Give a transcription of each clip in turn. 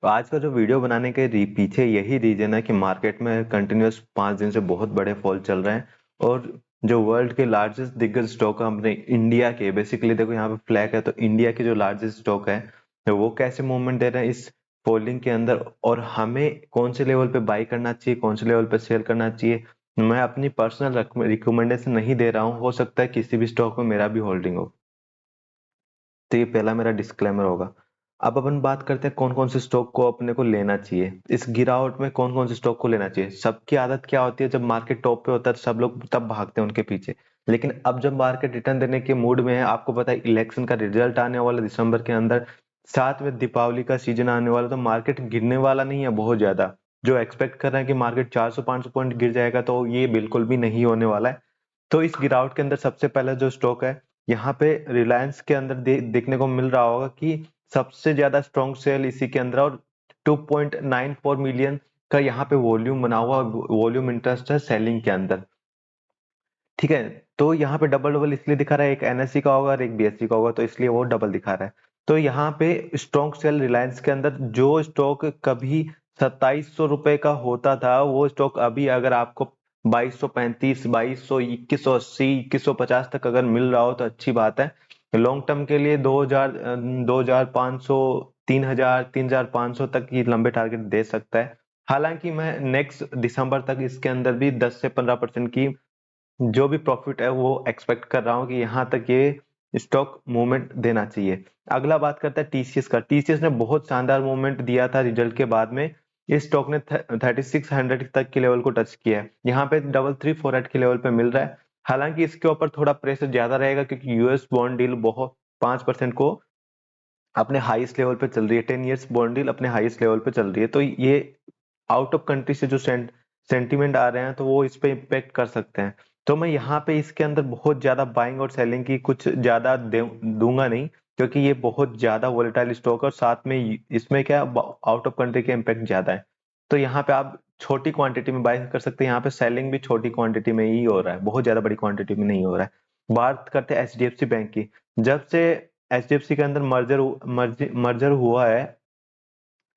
तो आज का जो वीडियो बनाने के पीछे यही रीजन है कि मार्केट में कंटिन्यूस 5 दिन से बहुत बड़े फॉल चल रहे हैं और जो वर्ल्ड के लार्जेस्ट दिग्गज स्टॉक अपने इंडिया के, बेसिकली देखो यहाँ पे फ्लैग है, तो इंडिया के जो लार्जेस्ट स्टॉक है तो वो कैसे मूवमेंट दे रहे हैं इस फॉलिंग के अंदर, और हमें कौन से लेवल पे बाई करना चाहिए, कौन से लेवल पे सेल करना चाहिए। मैं अपनी पर्सनल रिकमेंडेशन नहीं दे रहा हूँ, हो सकता है किसी भी स्टॉक में मेरा भी होल्डिंग हो। तो ये पहला मेरा डिस्क्लेमर होगा। अब अपन बात करते हैं कौन कौन से स्टॉक को अपने को लेना चाहिए इस गिरावट में, कौन कौन से स्टॉक को लेना चाहिए। सबकी आदत क्या होती है, जब मार्केट टॉप पे होता है तो सब लोग तब भागते हैं उनके पीछे, लेकिन अब जब मार्केट रिटर्न देने के मूड में है, आपको पता है इलेक्शन का रिजल्ट आने वाला दिसंबर के अंदर, साथ में दीपावली का सीजन आने वाला, तो मार्केट गिरने वाला नहीं है बहुत ज्यादा। जो एक्सपेक्ट कर रहे हैं कि मार्केट 400-500 पॉइंट गिर जाएगा, तो ये बिल्कुल भी नहीं होने वाला है। तो इस गिरावट के अंदर सबसे पहला जो स्टॉक है, यहाँ पे रिलायंस के अंदर देखने को मिल रहा होगा कि सबसे ज्यादा स्ट्रॉन्ग सेल इसी के अंदर, और 2.94 मिलियन का यहाँ पे वॉल्यूम बना हुआ, वॉल्यूम इंटरेस्ट है सेलिंग के अंदर। ठीक है, तो यहाँ पे डबल डबल इसलिए दिखा रहा है, एक एनएससी का होगा और एक बीएससी का होगा, तो इसलिए वो डबल दिखा रहा है। तो यहाँ पे स्ट्रॉन्ग सेल रिलायंस के अंदर, जो स्टॉक कभी 2700 रुपए का होता था, वो स्टॉक अभी अगर आपको 2235, 2200, 2180, 2150 तक अगर मिल रहा हो तो अच्छी बात है। लॉन्ग टर्म के लिए 2000, 2500, 3000, 3500 तक ये लंबे टारगेट दे सकता है। हालांकि मैं नेक्स्ट दिसंबर तक इसके अंदर भी 10 से 15% की जो भी प्रॉफिट है वो एक्सपेक्ट कर रहा हूँ कि यहाँ तक ये स्टॉक मूवमेंट देना चाहिए। अगला बात करता है टीसीएस का। टीसीएस ने बहुत शानदार मूवमेंट दिया था रिजल्ट के बाद में। इस स्टॉक ने 3600 तक के लेवल को टच किया है, यहाँ पे 3348 के लेवल पे मिल रहा है। हालांकि इसके ऊपर थोड़ा प्रेशर ज्यादा रहेगा क्योंकि यूएस बॉन्ड डील बहुत 5% को अपने हाईएस्ट लेवल पे चल रही है, 10 ईयर्स बॉन्ड डील अपने हाईएस्ट लेवल पे चल रही है, तो ये आउट ऑफ कंट्री से जो सेंटीमेंट आ रहे हैं तो वो इस पे इम्पेक्ट कर सकते हैं। तो मैं यहाँ पे इसके अंदर बहुत ज्यादा बाइंग और सेलिंग की कुछ ज्यादा दूंगा नहीं, क्योंकि ये बहुत ज्यादा वोलेटाइल स्टॉक है और साथ में इसमें क्या आउट ऑफ कंट्री के इम्पेक्ट ज्यादा है। तो यहाँ पे आप छोटी क्वांटिटी में बाय कर सकते हैं, यहाँ पे सेलिंग भी छोटी क्वांटिटी में ही हो रहा है, बहुत ज्यादा बड़ी क्वांटिटी में नहीं हो रहा है। बात करते हैं एचडीएफसी बैंक की। जब से एचडीएफसी के अंदर मर्जर हुआ है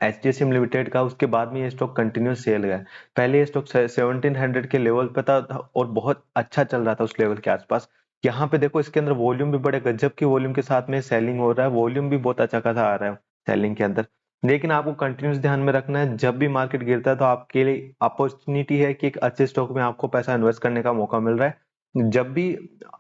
एचडीएफसी लिमिटेड का, उसके बाद में ये स्टॉक कंटिन्यूस सेल गया। पहले ये स्टॉक 1700 के लेवल पे था और बहुत अच्छा चल रहा था उस लेवल के आसपास। यहाँ पे देखो इसके अंदर वॉल्यूम भी बड़े गजब की वॉल्यूम के साथ में सेलिंग हो रहा है, वॉल्यूम भी बहुत अच्छा खासा आ रहा है सेलिंग के अंदर। लेकिन आपको कंटिन्यूस ध्यान में रखना है, जब भी मार्केट गिरता है तो आपके लिए अपॉर्चुनिटी है कि एक अच्छे स्टॉक में आपको पैसा इन्वेस्ट करने का मौका मिल रहा है। जब भी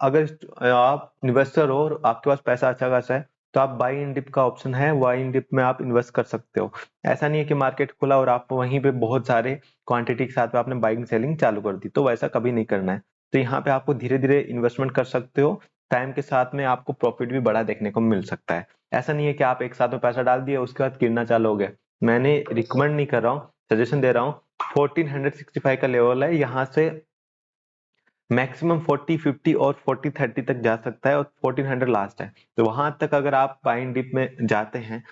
अगर आप इन्वेस्टर हो और आपके पास पैसा अच्छा खासा है, तो आप बाई इन डिप का ऑप्शन है, बाई इन डिप में आप इन्वेस्ट कर सकते हो। ऐसा नहीं है कि मार्केट खुला और आप वहीं पे बहुत सारे क्वांटिटी के साथ में आपने बाइंग सेलिंग चालू कर दी, तो वैसा कभी नहीं करना है। तो यहाँ पे आपको धीरे धीरे इन्वेस्टमेंट कर सकते हो, टाइम के साथ में आपको प्रॉफिट भी बड़ा देखने को मिल सकता है। ऐसा नहीं है कि आप एक साथ में पैसा डाल दिए उसके बाद गिरना चालू हो गया। मैंने रिकमेंड नहीं कर रहा हूँ, सजेशन दे रहा हूँ। 1465 का लेवल है, यहाँ से मैक्सिमम 40-50 और 40-30 तक जा सकता है और 1400 लास्ट है। तो वहां तक अगर आप बाइंग डिप में जाते हैं,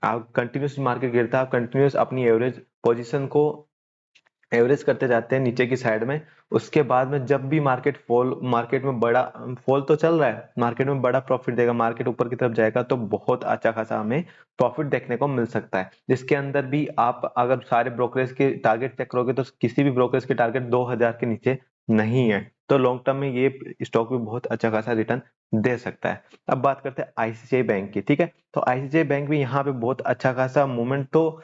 आप कंटिन्यूस मार्केट गिरता है, आप कंटिन्यूस अपनी एवरेज पोजीशन को एवरेज करते जाते हैं नीचे की साइड में। उसके बाद में जब भी मार्केट में बड़ा फॉल तो चल रहा है, मार्केट में बड़ा प्रॉफिट देगा, मार्केट ऊपर की तरफ जाएगा तो बहुत अच्छा खासा हमें प्रॉफिट देखने को मिल सकता है। जिसके अंदर भी आप अगर सारे ब्रोकरेज के टारगेट चेक करोगे तो किसी भी ब्रोकरेज के टारगेट 2000 के नीचे नहीं है। तो लॉन्ग टर्म में ये स्टॉक भी बहुत अच्छा खासा रिटर्न दे सकता है। अब बात करते हैं आईसीआईसीआई बैंक की। ठीक है, तो आईसीआईसीआई बैंक भी यहाँ पे बहुत अच्छा खासा मूवमेंट, तो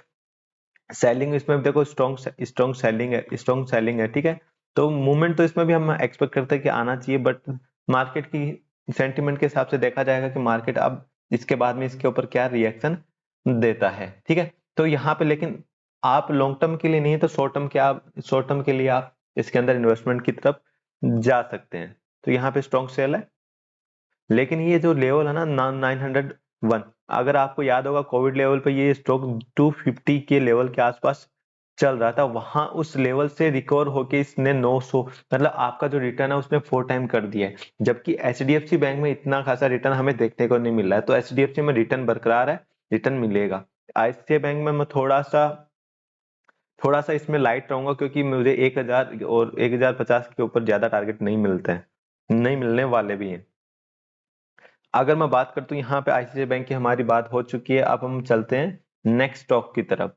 सेलिंग इसमें देखो स्ट्रॉन्ग सेलिंग है। ठीक है, तो मूवमेंट तो इसमें भी हम एक्सपेक्ट करते हैं कि आना चाहिए, बट मार्केट की सेंटिमेंट के हिसाब से देखा जाएगा कि मार्केट अब इसके बाद में इसके ऊपर क्या रिएक्शन देता है। ठीक है, तो यहाँ पे लेकिन आप लॉन्ग टर्म के लिए नहीं तो शॉर्ट टर्म के लिए आप इसके अंदर इन्वेस्टमेंट की तरफ जा सकते हैं। तो यहाँ पे स्ट्रॉन्ग सेल है, लेकिन ये जो लेवल है ना 901, अगर आपको याद होगा कोविड लेवल पे ये स्टॉक 250 के लेवल के आसपास चल रहा था, वहां उस लेवल से रिकवर होके इसने 900, मतलब आपका जो रिटर्न है उसने 4 टाइम कर दिया है। जबकि एचडीएफसी बैंक में इतना खासा रिटर्न हमें देखने को नहीं मिल रहा है, तो एचडीएफसी में रिटर्न बरकरार है, रिटर्न मिलेगा। आईसीआईसीआई बैंक में मैं थोड़ा सा इसमें लाइट रहूंगा, क्योंकि मुझे 1000 और 1050 के ऊपर ज्यादा टारगेट नहीं मिलते हैं, नहीं मिलने वाले भी हैं। अगर मैं बात करता हूँ यहाँ पे आईसीआईसीआई बैंक की हमारी बात हो चुकी है, अब हम चलते हैं नेक्स्ट स्टॉक की तरफ।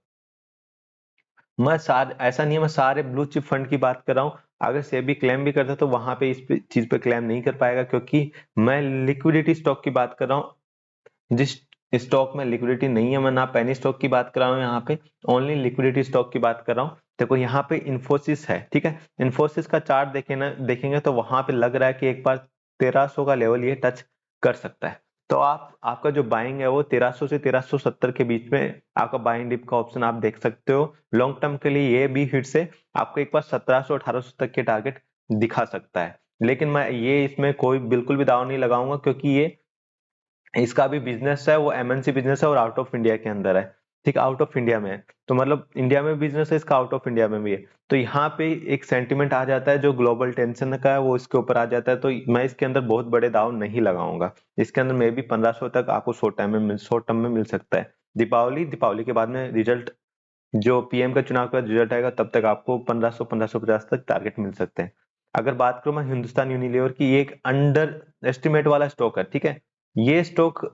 मैं सारे ऐसा नहीं है मैं सारे ब्लू चिप फंड की बात कर रहा हूँ। अगर सेबी क्लेम भी करता तो वहां पे चीज पे क्लेम नहीं कर पाएगा, क्योंकि मैं लिक्विडिटी स्टॉक की बात कर रहा हूँ। जिस स्टॉक में लिक्विडिटी नहीं है, मैं ना पेनी स्टॉक की बात कर रहा हूँ यहाँ पे, ओनली लिक्विडिटी स्टॉक की बात कर रहा हूँ। देखो यहाँ पे इन्फोसिस है, ठीक है। इन्फोसिस का चार्ट देखेंगे तो वहां पे लग रहा है कि एक बार 1300 का लेवल ये टच कर सकता है। तो आपका जो बाइंग है वो 1300 से 1370 के बीच में आपका बाइंग डिप का ऑप्शन आप देख सकते हो। लॉन्ग टर्म के लिए ये भी हिट से आपको एक बार 1700 1800 तक के टारगेट दिखा सकता है। लेकिन मैं ये इसमें कोई बिल्कुल भी दाव नहीं लगाऊंगा, क्योंकि ये इसका भी बिजनेस है, वो एमएनसी बिजनेस है और आउट ऑफ इंडिया के अंदर है। ठीक, आउट ऑफ इंडिया में है, तो मतलब इंडिया में बिजनेस है इसका, आउट ऑफ इंडिया में भी है। तो यहाँ पे एक सेंटिमेंट आ जाता है जो ग्लोबल टेंशन का है, वो इसके ऊपर आ जाता है। तो मैं इसके अंदर बहुत बड़े दाव नहीं लगाऊंगा। इसके अंदर मे भी 1500 तक आपको शॉर्ट टर्म में मिल सकता है। दीपावली के बाद में रिजल्ट, जो पीएम का चुनाव का रिजल्ट आएगा, तब तक आपको 1500 1550 तक टारगेट मिल सकते हैं। अगर बात करूं मैं हिंदुस्तान यूनिलीवर की, ये एक अंडर एस्टिमेट वाला स्टॉक है, ठीक है। ये स्टॉक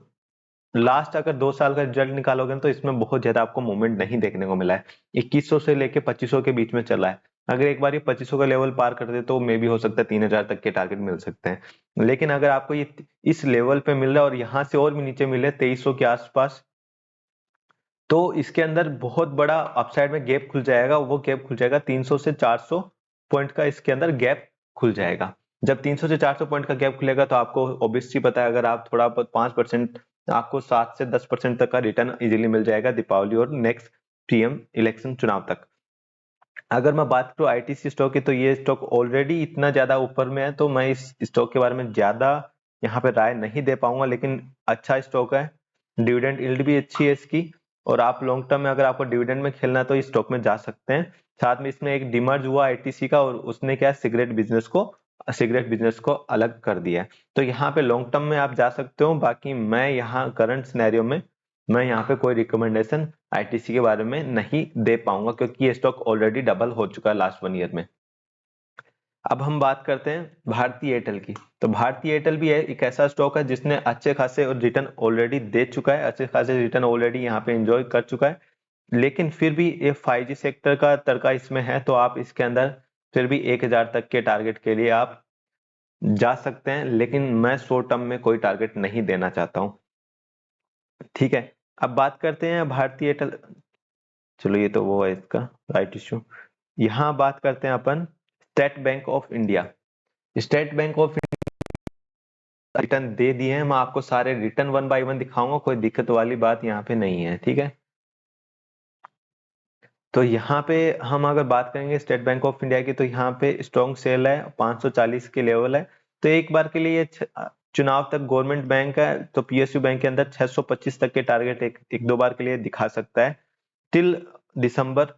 लास्ट अगर 2 साल का रिजल्ट निकालोगे तो इसमें बहुत ज्यादा आपको मूवमेंट नहीं देखने को मिला है। 2100 से लेके 2500 के बीच में चला है। अगर एक बार ये 2500 का लेवल पार कर दे तो मे भी हो सकता है 3000 तक के टारगेट मिल सकते हैं। लेकिन अगर आपको ये इस लेवल पे मिल रहा है और यहाँ से और भी नीचे मिले 2300 के आसपास, तो इसके अंदर बहुत बड़ा अपसाइड में गैप खुल जाएगा। वो गैप खुल जाएगा 300 से 400 पॉइंट का, इसके अंदर गैप खुल जाएगा। जब 300 से 400 पॉइंट का गैप खुलेगा तो आपको ऑब्वियसली पता है, अगर आप थोड़ा 5%, आपको 7 से 10% तक का रिटर्न इजीली मिल जाएगा दीपावली और नेक्स्ट पीएम इलेक्शन चुनाव तक। अगर मैं बात करूं आईटीसी स्टॉक की, तो ये स्टॉक ऑलरेडी इतना ज्यादा ऊपर में है, तो मैं इस स्टॉक के बारे में ज्यादा यहाँ पे राय नहीं दे पाऊंगा। लेकिन अच्छा स्टॉक है, डिविडेंड यील्ड भी अच्छी है इसकी, और आप लॉन्ग टर्म में अगर आपको डिविडेंड में खेलना है तो इस स्टॉक में जा सकते हैं। साथ में इसमें एक डिमर्ज हुआ आईटीसी का, और उसने क्या सिगरेट बिजनेस को अलग कर दिया है। तो यहाँ पे लॉन्ग टर्म में आप जा सकते हो। बाकी मैं यहाँ करंट सिनेरियो में मैं यहाँ पे कोई रिकमेंडेशन आईटीसी के बारे में नहीं दे पाऊंगा, क्योंकि ये स्टॉक ऑलरेडी डबल हो चुका है लास्ट 1 ईयर में। अब हम बात करते हैं भारती एयरटेल की। तो भारती एयरटेल भी एक ऐसा स्टॉक है जिसने अच्छे खासे रिटर्न ऑलरेडी दे चुका है, अच्छे खासे रिटर्न ऑलरेडी यहाँ पे एंजॉय कर चुका है। लेकिन फिर भी ये 5G सेक्टर का तड़का इसमें है, तो आप इसके अंदर फिर भी 1000 तक के टारगेट के लिए आप जा सकते हैं। लेकिन मैं शॉर्ट टर्म में कोई टारगेट नहीं देना चाहता हूँ। ठीक है, अब बात करते हैं भारतीय एयरटेल। चलो ये तो वो है इसका राइट इश्यू। यहाँ बात करते हैं अपन State Bank of India. State Bank of India return दे दिए हैं, मैं आपको सारे रिटर्न वन बाय वन दिखाऊंगा, कोई दिक्कत वाली बात यहाँ पे नहीं है, ठीक है। तो यहाँ पे हम अगर बात करेंगे स्टेट बैंक ऑफ इंडिया की, तो यहाँ पे स्ट्रॉन्ग सेल है, 540 के लेवल है। तो एक बार के लिए ये चुनाव तक गवर्नमेंट बैंक है, तो पीएसयू बैंक के अंदर 625 तक के टारगेट एक दो बार के लिए दिखा सकता है। टिल दिसंबर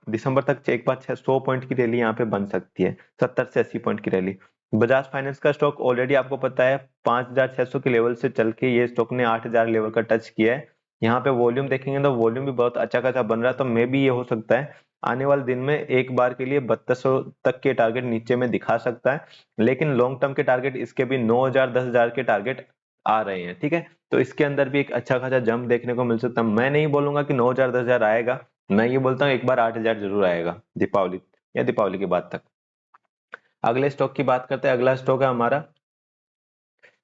दिसंबर तक एक बार 100 पॉइंट की रैली यहाँ पे बन सकती है, 70 से 80 पॉइंट की रैली। बजाज फाइनेंस का स्टॉक ऑलरेडी आपको पता है 5600 के लेवल से चल के ये स्टॉक ने 8000 लेवल का टच किया है। यहाँ पे वॉल्यूम देखेंगे तो वॉल्यूम भी बहुत अच्छा खासा बन रहा है, तो मे भी ये हो सकता है आने वाले दिन में एक बार के लिए 3200 तक के टारगेट नीचे में दिखा सकता है। लेकिन लॉन्ग टर्म के टारगेट इसके भी 9000 10000 के टारगेट आ रहे हैं, ठीक है। तो इसके अंदर भी एक अच्छा खासा जंप देखने को मिल सकता है। मैं नहीं बोलूंगा कि 9000 10000 आएगा, मैं ये बोलता हूँ एक बार 8000 जरूर आएगा दीपावली या दीपावली के बाद तक। अगले स्टॉक की बात करते हैं। अगला स्टॉक है हमारा,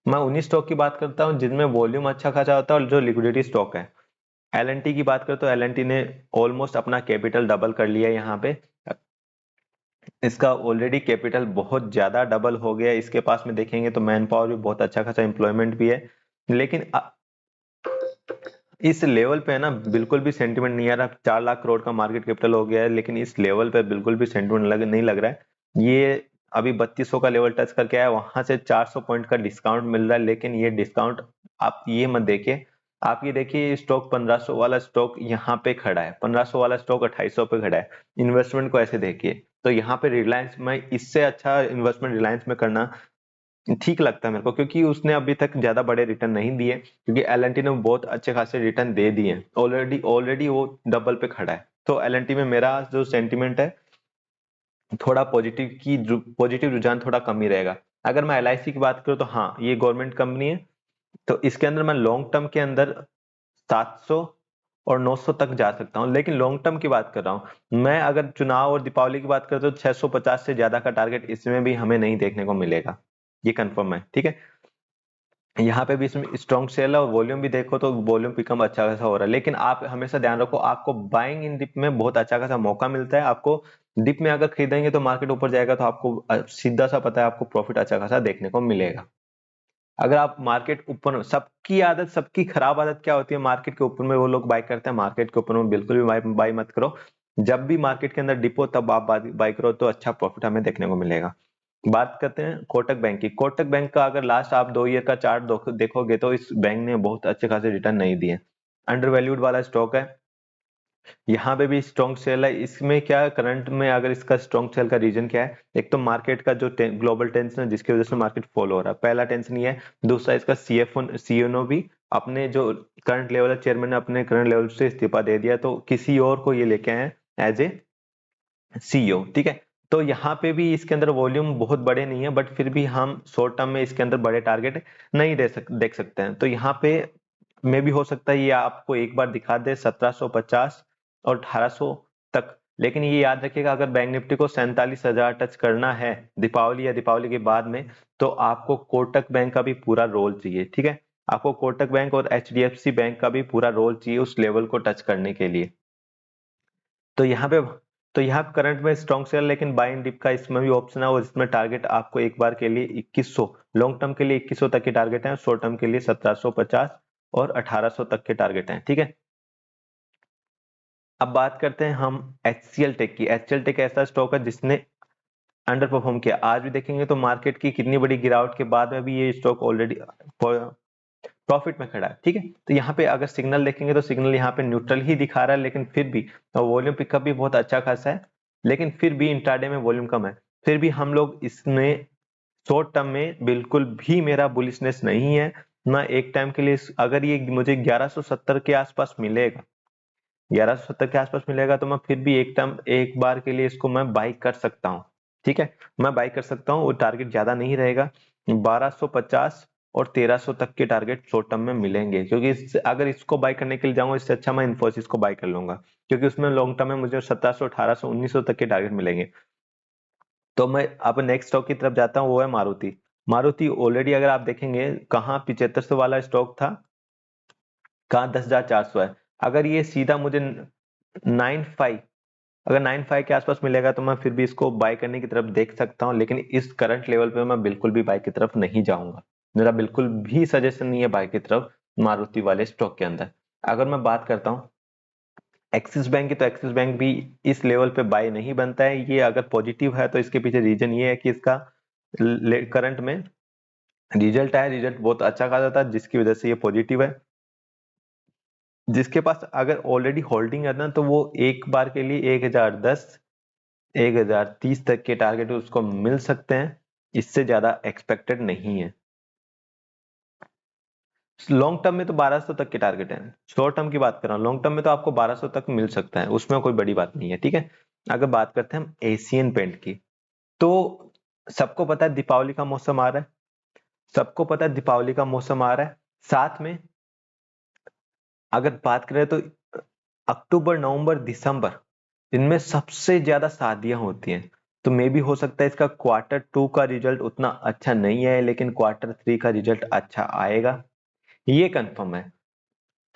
मैं उन्हीं स्टॉक की बात करता हूँ जिनमें वॉल्यूम अच्छा खासा होता है और जो लिक्विडिटी स्टॉक है। एलएनटी की बात करें तो एलएनटी ने ऑलमोस्ट अपना कैपिटल डबल कर लिया है यहाँ पे। इसका ऑलरेडी कैपिटल बहुत ज्यादा डबल हो गया है। इसके पास में देखेंगे तो मैन पावर भी बहुत अच्छा खासा एम्प्लॉयमेंट भी है। लेकिन इस लेवल पे है ना, बिल्कुल भी सेंटिमेंट नहीं आ रहा। 4 लाख करोड़ का मार्केट कैपिटल हो गया है, लेकिन इस लेवल पे बिल्कुल भी सेंटिमेंट नहीं लग रहा है। ये अभी 3200 का लेवल टच करके आया, वहां से 400 पॉइंट का डिस्काउंट मिल रहा है। लेकिन ये डिस्काउंट आप ये मत देखिए, आप ये देखिए स्टॉक 1500 वाला स्टॉक यहाँ पे खड़ा है, 1500 वाला स्टॉक 2800 पे खड़ा है। इन्वेस्टमेंट को ऐसे देखिए, तो यहाँ पे रिलायंस, मैं इससे अच्छा इन्वेस्टमेंट रिलायंस में करना ठीक लगता है मेरे को, क्योंकि उसने अभी तक ज्यादा बड़े रिटर्न नहीं दिए, क्योंकि एलएनटी ने बहुत अच्छे खासे रिटर्न दे दिए हैं। ऑलरेडी वो डबल पे खड़ा है। तो एलएनटी में मेरा जो सेंटिमेंट है थोड़ा पॉजिटिव रुझान थोड़ा कम ही रहेगा। अगर मैं एलआईसी की बात करूं तो हाँ, ये गवर्नमेंट कंपनी है, तो इसके अंदर मैं लॉन्ग टर्म के अंदर 700 और 900 तक जा सकता हूँ, लेकिन लॉन्ग टर्म की बात कर रहा हूँ मैं। अगर चुनाव और दीपावली की बात करें तो 650 से ज्यादा का टारगेट इसमें भी हमें नहीं देखने को मिलेगा, ये कंफर्म है। ठीक है, यहाँ पे भी इसमें स्ट्रॉन्ग सेल है और वॉल्यूम भी देखो तो वॉल्यूम पिकअप अच्छा खासा हो रहा है। लेकिन आप हमेशा ध्यान रखो, आपको बाइंग इन डिप में बहुत अच्छा खासा मौका मिलता है। आपको डिप में अगर खरीदेंगे तो मार्केट ऊपर जाएगा तो आपको सीधा सा पता है आपको प्रॉफिट अच्छा खासा देखने को मिलेगा। अगर आप मार्केट ऊपर, सबकी आदत, सबकी खराब आदत क्या होती है, मार्केट के ऊपर में वो लोग बाय करते हैं, मार्केट के ऊपर में बिल्कुल भी बाय मत करो। जब भी मार्केट के अंदर डिप हो तब आप बाय करो तो अच्छा प्रॉफिट हमें देखने को मिलेगा। बात करते हैं कोटक बैंक की। कोटक बैंक का अगर लास्ट आप 2 ईयर का चार्ट देखोगे तो इस बैंक ने बहुत अच्छे खासे रिटर्न नहीं दिए, अंडर वैल्यूड वाला स्टॉक है। यहाँ पे भी स्ट्रॉन्ग सेल है। इसमें क्या करंट में अगर इसका स्ट्रॉन्ग सेल का रीजन क्या है, एक तो मार्केट का जो ग्लोबल टेंशन है जिसकी वजह से मार्केट फॉल हो रहा है, पहला टेंशन ये है। दूसरा इसका सीएनओ भी अपने जो करंट लेवल है, चेयरमैन ने अपने करंट लेवल से इस्तीफा दे दिया तो किसी और को ये लेके आए एज ए सीईओ। ठीक है, तो यहाँ पे भी इसके अंदर वॉल्यूम बहुत बड़े नहीं है, बट फिर भी हम शॉर्ट टर्म में इसके अंदर बड़े टारगेट नहीं देख सकते हैं। तो यहाँ पे में भी हो सकता है ये आपको एक बार दिखा दे 1750 और 1800 तक। लेकिन ये याद रखिएगा, अगर बैंक निफ्टी को 47,000 टच करना है दीपावली या दीपावली के बाद में, तो आपको कोटक बैंक का भी पूरा रोल चाहिए। ठीक है, आपको कोटक बैंक और एचडीएफसी बैंक का भी पूरा रोल चाहिए उस लेवल को टच करने के लिए। तो यहाँ पे तो यहाँ पे करंट में स्ट्रॉन्ग सेल, लेकिन बाय एंड डिप का इसमें भी ऑप्शन है और इसमें टारगेट आपको एक बार के लिए 2100, लॉन्ग टर्म के लिए 2100 तक के टारगेट है, शॉर्ट टर्म के लिए 1750 और 1800 तक के टारगेट हैं। ठीक है, अब बात करते हैं हम एचसीएल टेक की। एचसीएल टेक ऐसा स्टॉक है जिसने अंडर परफॉर्म किया। आज भी देखेंगे तो मार्केट की कितनी बड़ी गिरावट के बाद में भी ये स्टॉक ऑलरेडी प्रॉफिट में खड़ा है। ठीक है, तो यहाँ पे अगर सिग्नल देखेंगे तो सिग्नल यहाँ पे न्यूट्रल ही दिखा रहा है, लेकिन फिर भी वॉल्यूम पिकअप भी बहुत अच्छा खासा है, लेकिन फिर भी इंट्राडे में वॉल्यूम कम है। फिर भी हम लोग इसमें शॉर्ट टर्म में बिल्कुल भी मेरा बुलिशनेस नहीं है ना एक टाइम के लिए। अगर ये मुझे 1170 के आसपास मिलेगा, 1170 के आसपास मिलेगा तो मैं फिर भी एक बार के लिए इसको मैं बाई कर सकता हूँ। ठीक है, मैं बाई कर सकता हूँ, वो टारगेट ज्यादा नहीं रहेगा। 1250 और 1300 तक के टारगेट शॉर्ट टर्म में मिलेंगे, क्योंकि अगर इसको बाई करने के लिए जाऊंगा इससे अच्छा मैं इन्फोसिस को बाई कर लूंगा, क्योंकि उसमें लॉन्ग टर्म में मुझे 1700, 1800, 1900 तक के टारगेट मिलेंगे। तो मैं अब नेक्स्ट स्टॉक की तरफ जाता हूँ, वो है मारुति। मारुति ऑलरेडी अगर आप देखेंगे कहाँ 7500 वाला स्टॉक था, कहाँ 10,400 है। अगर ये सीधा मुझे 95, अगर 95 के आसपास मिलेगा तो मैं फिर भी इसको बाय करने की तरफ देख सकता हूँ, लेकिन इस करंट लेवल पे मैं बिल्कुल भी बाय की तरफ नहीं जाऊंगा। मेरा बिल्कुल भी सजेशन नहीं है बाय की तरफ मारुति वाले स्टॉक के अंदर। अगर मैं बात करता हूँ एक्सिस बैंक की, तो एक्सिस बैंक भी इस लेवल पे बाय नहीं बनता है। ये अगर पॉजिटिव है तो इसके पीछे रीजन ये है कि इसका करंट में रिजल्ट आया, रिजल्ट बहुत अच्छा खासा था जिसकी वजह से ये पॉजिटिव है। जिसके पास अगर ऑलरेडी होल्डिंग है ना, तो वो एक बार के लिए 1010, 1030 तक के टारगेट उसको मिल सकते हैं, इससे ज्यादा एक्सपेक्टेड नहीं है। लॉन्ग टर्म में तो 1200 तक के टारगेट है। शॉर्ट टर्म की बात कर रहा हूँ, लॉन्ग टर्म में तो आपको 1200 तक मिल सकता है, उसमें कोई बड़ी बात नहीं है। ठीक है, अगर बात करते हैं हम एशियन पेंट की, तो सबको पता है दीपावली का मौसम आ रहा है, सबको पता है दीपावली का मौसम आ रहा है। साथ में अगर बात करें तो अक्टूबर, नवंबर, दिसंबर, इनमें सबसे ज्यादा शादियां होती हैं। तो मे भी हो सकता है इसका Q2 का रिजल्ट उतना अच्छा नहीं है, लेकिन Q3 का रिजल्ट अच्छा आएगा, ये कंफर्म है।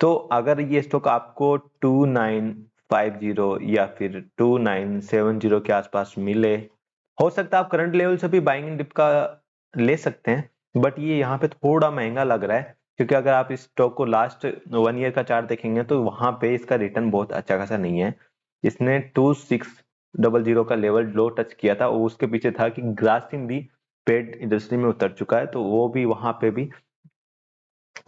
तो अगर ये स्टॉक आपको 2950 या फिर 2970 के आसपास मिले, हो सकता है आप करंट लेवल से भी बाइंग डिप का ले सकते हैं, बट ये यहाँ पे थोड़ा महंगा लग रहा है, क्योंकि अगर आप इस स्टॉक को लास्ट 1 ईयर का चार्ट देखेंगे तो वहां पे इसका रिटर्न बहुत अच्छा खासा नहीं है। इसने 2600 का लेवल लो टच किया था, और उसके पीछे था कि ग्रासिम भी पेड इंडस्ट्री में उतर चुका है, तो वो भी वहां पे भी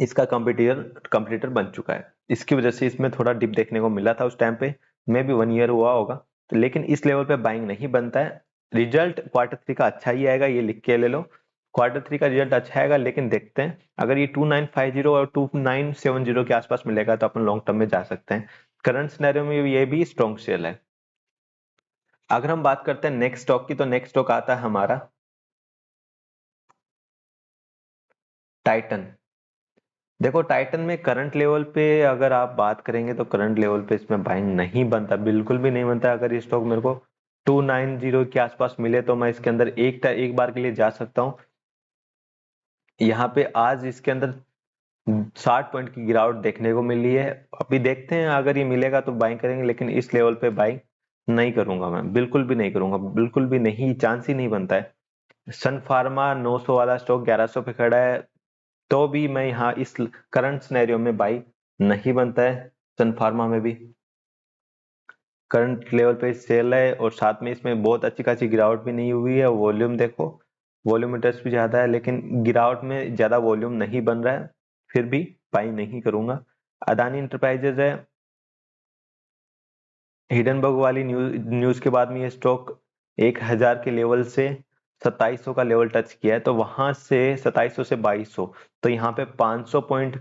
इसका कंपटीटर बन चुका है। इसकी वजह से इसमें थोड़ा डिप देखने को मिला था उस टाइम पे, मे भी 1 ईयर हुआ होगा। तो लेकिन इस लेवल पे बाइंग नहीं बनता है। रिजल्ट Q3 का अच्छा ही आएगा, ये लिख के ले लो। Q3 का रिजल्ट अच्छा आएगा, लेकिन देखते हैं अगर ये 2950 और 2970 के आसपास मिलेगा तो अपन लॉन्ग टर्म में जा सकते हैं। करंट सिनेरियो में ये भी स्ट्रॉन्ग शेयर है। अगर हम बात करते हैं नेक्स्ट स्टॉक की, तो नेक्स्ट स्टॉक आता है हमारा टाइटन। देखो टाइटन में करंट लेवल पे अगर आप बात करेंगे तो करंट लेवल पे इसमें बाइंग नहीं बनता, बिल्कुल भी नहीं बनता। अगर ये स्टॉक मेरे को 290 के आसपास मिले तो मैं इसके अंदर एक बार के लिए जा सकता हूँ। यहाँ पे आज इसके अंदर 60 पॉइंट की गिरावट देखने को मिली है। अभी देखते हैं अगर ये मिलेगा तो बाइंग करेंगे, लेकिन इस लेवल पे बाइंग नहीं करूंगा, मैं बिल्कुल भी नहीं करूंगा, बिल्कुल भी नहीं, चांस ही नहीं बनता है। सन फार्मा 900 वाला स्टॉक 1100 पे खड़ा है, तो भी मैं यहाँ इस करंट सिनेरियो में बाई नहीं बनता है। सन फार्मा में भी करंट लेवल पे सेल है, और साथ में इसमें बहुत अच्छी खासी गिरावट भी नहीं हुई है। वॉल्यूम देखो, वॉल्यूम इंटरेस्ट भी ज्यादा है, लेकिन गिरावट में ज्यादा वॉल्यूम नहीं बन रहा है, फिर भी बाई नहीं करूंगा। अदानी इंटरप्राइजेज है, हिडनबर्ग वाली न्यूज के बाद में ये स्टॉक 1000 के लेवल से 2700 का लेवल टच किया है, तो वहां से 2700 से 2200, तो यहाँ पे 500 पॉइंट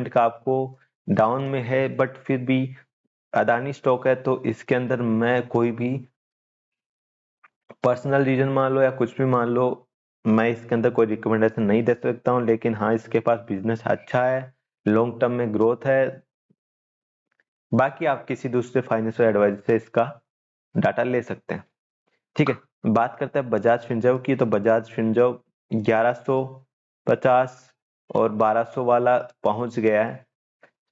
का आपको डाउन में है। बट फिर भी अदानी स्टॉक है, तो इसके अंदर मैं कोई भी पर्सनल रीजन मान लो या कुछ भी मान लो, मैं इसके अंदर कोई रिकमेंडेशन नहीं दे सकता हूँ। लेकिन हाँ, इसके पास बिजनेस अच्छा है, लॉन्ग टर्म में ग्रोथ है। बाकी आप किसी दूसरे फाइनेंशियल एडवाइजर से इसका डाटा ले सकते हैं। ठीक है, बात करते हैं बजाज फिंसर्व की। तो बजाज फिंसर्व 1150 और 1200 वाला पहुंच गया है